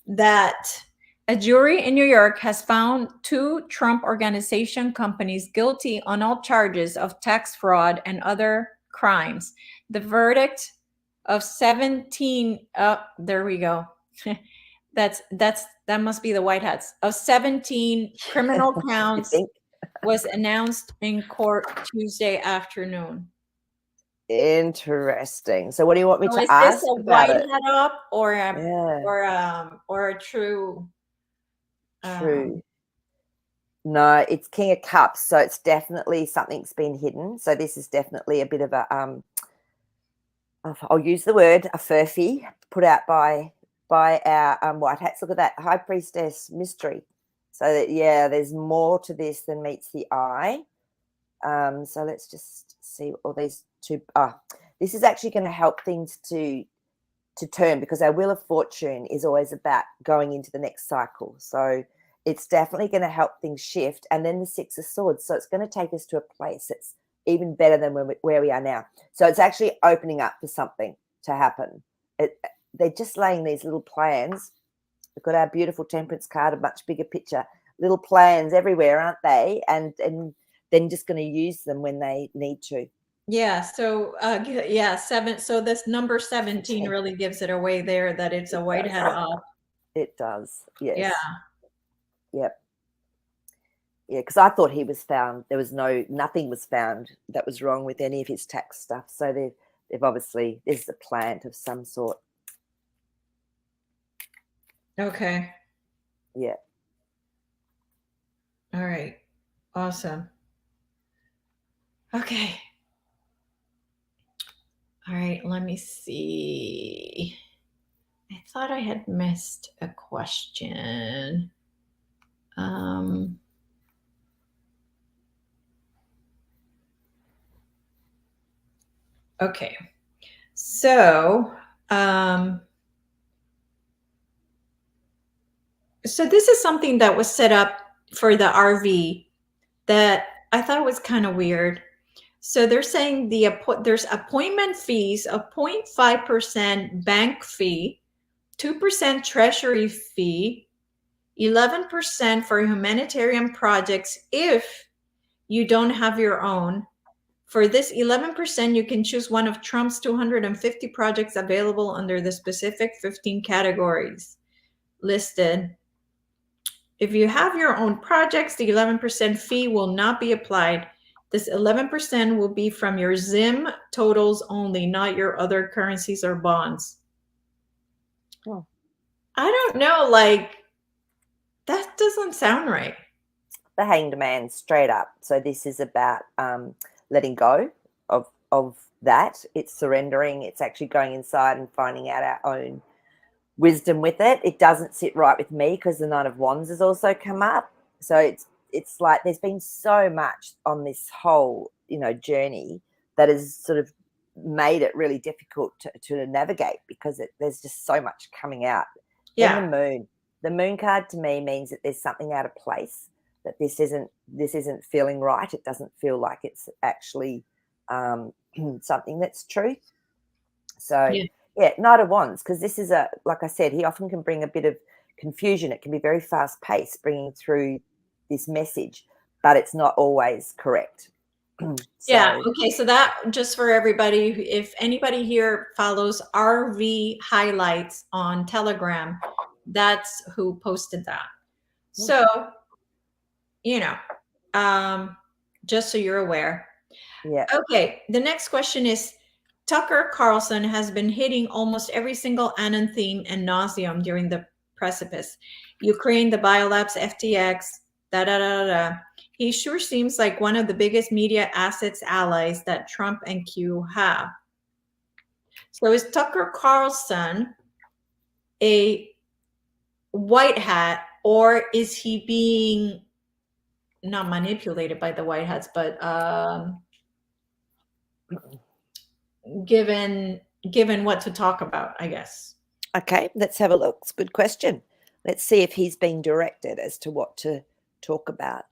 that a jury in New York has found 2 Trump Organization companies guilty on all charges of tax fraud and other crimes. The verdict of 17, there we go. That must be the White Hats, of 17 criminal counts was announced in court Tuesday afternoon.
Interesting. So what do you want me to
Is
ask
this a
about
white
it?
hat up or
Yeah.
or a true?
True. No, it's King of Cups, so it's definitely something's been hidden. So this is definitely a bit of a I'll use the word, a furphy put out by our white hats. Look at that, High Priestess mystery. So that, yeah, there's more to this than meets the eye. So let's just see all these 2. This is actually going to help things to turn, because our Wheel of Fortune is always about going into the next cycle. So it's definitely going to help things shift. And then the 6 of Swords. So it's going to take us to a place that's even better than where we are now. So it's actually opening up for something to happen. They're just laying these little plans. We've got our beautiful Temperance card, a much bigger picture, little plans everywhere, aren't they? And then just going to use them when they need to.
Yeah. So yeah, 7. So this number 17 really gives it away there, that it's a white hat up.
It does. Yes.
Yeah.
Yep. Yeah, because I thought he was found. There was nothing was found that was wrong with any of his tax stuff. So they've obviously, this is a plant of some sort.
Okay.
Yeah.
All right. Awesome. Okay. All right. Let me see. I thought I had missed a question. Okay. So, so this is something that was set up for the RV that I thought was kind of weird. So they're saying there's appointment fees of 0.5% bank fee, 2% treasury fee, 11% for humanitarian projects if you don't have your own. For this 11%, you can choose one of Trump's 250 projects available under the specific 15 categories listed. If you have your own projects, the 11% fee will not be applied. This 11% will be from your ZIM totals only, not your other currencies or bonds.
Oh.
I don't know, like, that doesn't sound right.
The Hanged Man, straight up. So this is about letting go of that. It's surrendering. It's actually going inside and finding out our own wisdom with it. It doesn't sit right with me because the Knight of Wands has also come up. So it's like there's been so much on this whole journey that has sort of made it really difficult to navigate, because there's just so much coming out.
Yeah.
Then the moon card to me means that there's something out of place, that this isn't feeling right. It doesn't feel like it's actually something that's truth. So yeah, Knight of Wands, because this is like I said, he often can bring a bit of confusion. It can be very fast paced bringing through this message, but it's not always correct.
Yeah.
So
Okay. So that, just for everybody, if anybody here follows RV Highlights on Telegram, that's who posted that. So, you know, um, just so you're aware.
yeah.
Okay. The next question is, Tucker Carlson has been hitting almost every single Anand theme and nauseum during the precipice. Ukraine, the biolabs, FTX, da da da da. He sure seems like one of the biggest media assets allies that Trump and Q have. So is Tucker Carlson a white hat, or is he being not manipulated by the white hats, but given what to talk about, I guess.
Okay, let's have a look. It's a good question. Let's see if he's being directed as to what to talk about.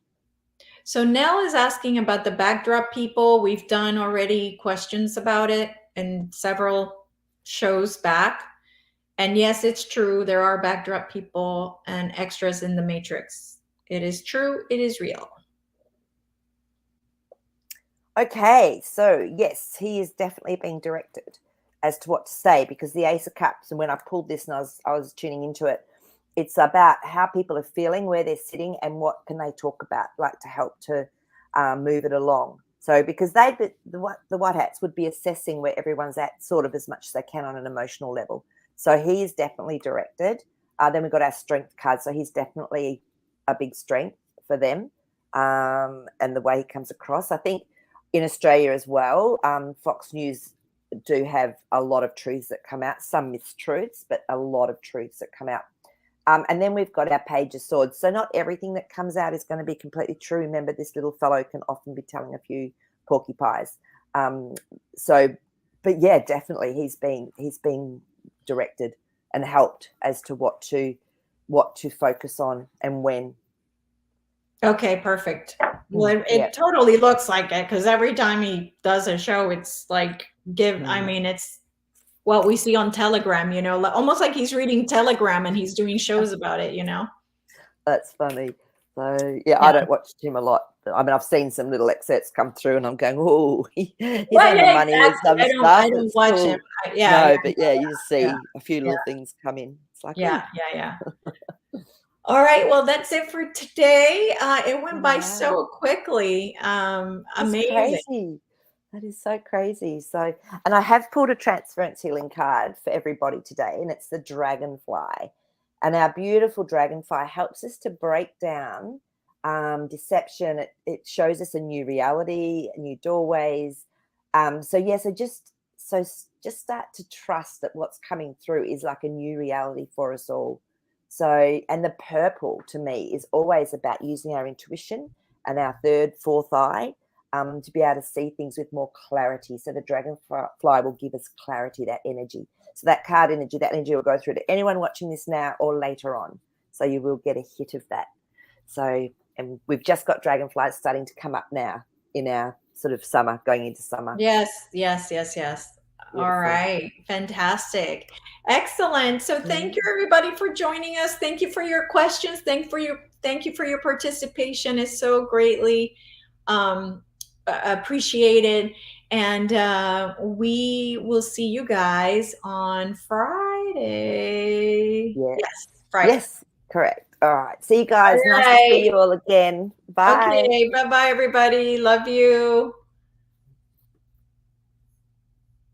So Nell is asking about the backdrop people. We've done already questions about it in several shows back. And yes, it's true. There are backdrop people and extras in the Matrix. It is true. It is real.
Okay, so yes, he is definitely being directed as to what to say, because the Ace of Cups, and when I pulled this and I was tuning into it, it's about how people are feeling, where they're sitting, and what can they talk about, like to help to move it along. So because the white hats would be assessing where everyone's at, sort of as much as they can on an emotional level. So he is definitely directed. Then we've got our strength card, so he's definitely a big strength for them, and the way he comes across. I think in Australia as well, Fox News do have a lot of truths that come out, some mistruths, but a lot of truths that come out. And then we've got our Page of Swords. So not everything that comes out is going to be completely true. Remember, this little fellow can often be telling a few porky pies. But yeah, definitely he's being directed and helped as to what to focus on and when.
Okay, perfect. Well,
Yeah.
it totally looks like it, because every time he does a show, it's like I mean, it's what we see on Telegram, almost like he's reading Telegram and he's doing shows about it,
That's funny. So yeah, I
Yeah.
don't watch him a lot. I mean, I've seen some little excerpts come through, and I'm going, "Oh, he's
Well,
on the
yeah,
money with
exactly.
some
I
stuff.
don't
It's
watch him.
cool."
Yeah,
No, but yeah, you just
yeah,
see a few
yeah,
little things come in. It's like,
yeah,
oh,
yeah, yeah. All right. Well, that's it for today. It went by
wow,
so quickly.
that's
Amazing.
crazy. That is so crazy. So, and I have pulled a transference healing card for everybody today, and it's the dragonfly. And our beautiful dragonfly helps us to break down deception. It shows us a new reality, new doorways. So start to trust that what's coming through is like a new reality for us all. So, and the purple to me is always about using our intuition and our third, fourth eye to be able to see things with more clarity. So the dragonfly will give us clarity, that energy. So that energy will go through to anyone watching this now or later on. So you will get a hit of that. So, and we've just got dragonflies starting to come up now in our sort of summer, going into summer.
Yes, yes, yes, yes. All
Beautiful.
right. Fantastic. Excellent. So thank you everybody for joining us. Thank you for your questions. Thank you for your participation. It's so greatly appreciated. And we will see you guys on Friday.
Yeah.
Yes, Friday.
Yes, correct. All right. See you
All
guys. Nice to see
right.
you all again. Bye.
Okay. Bye bye, everybody. Love you.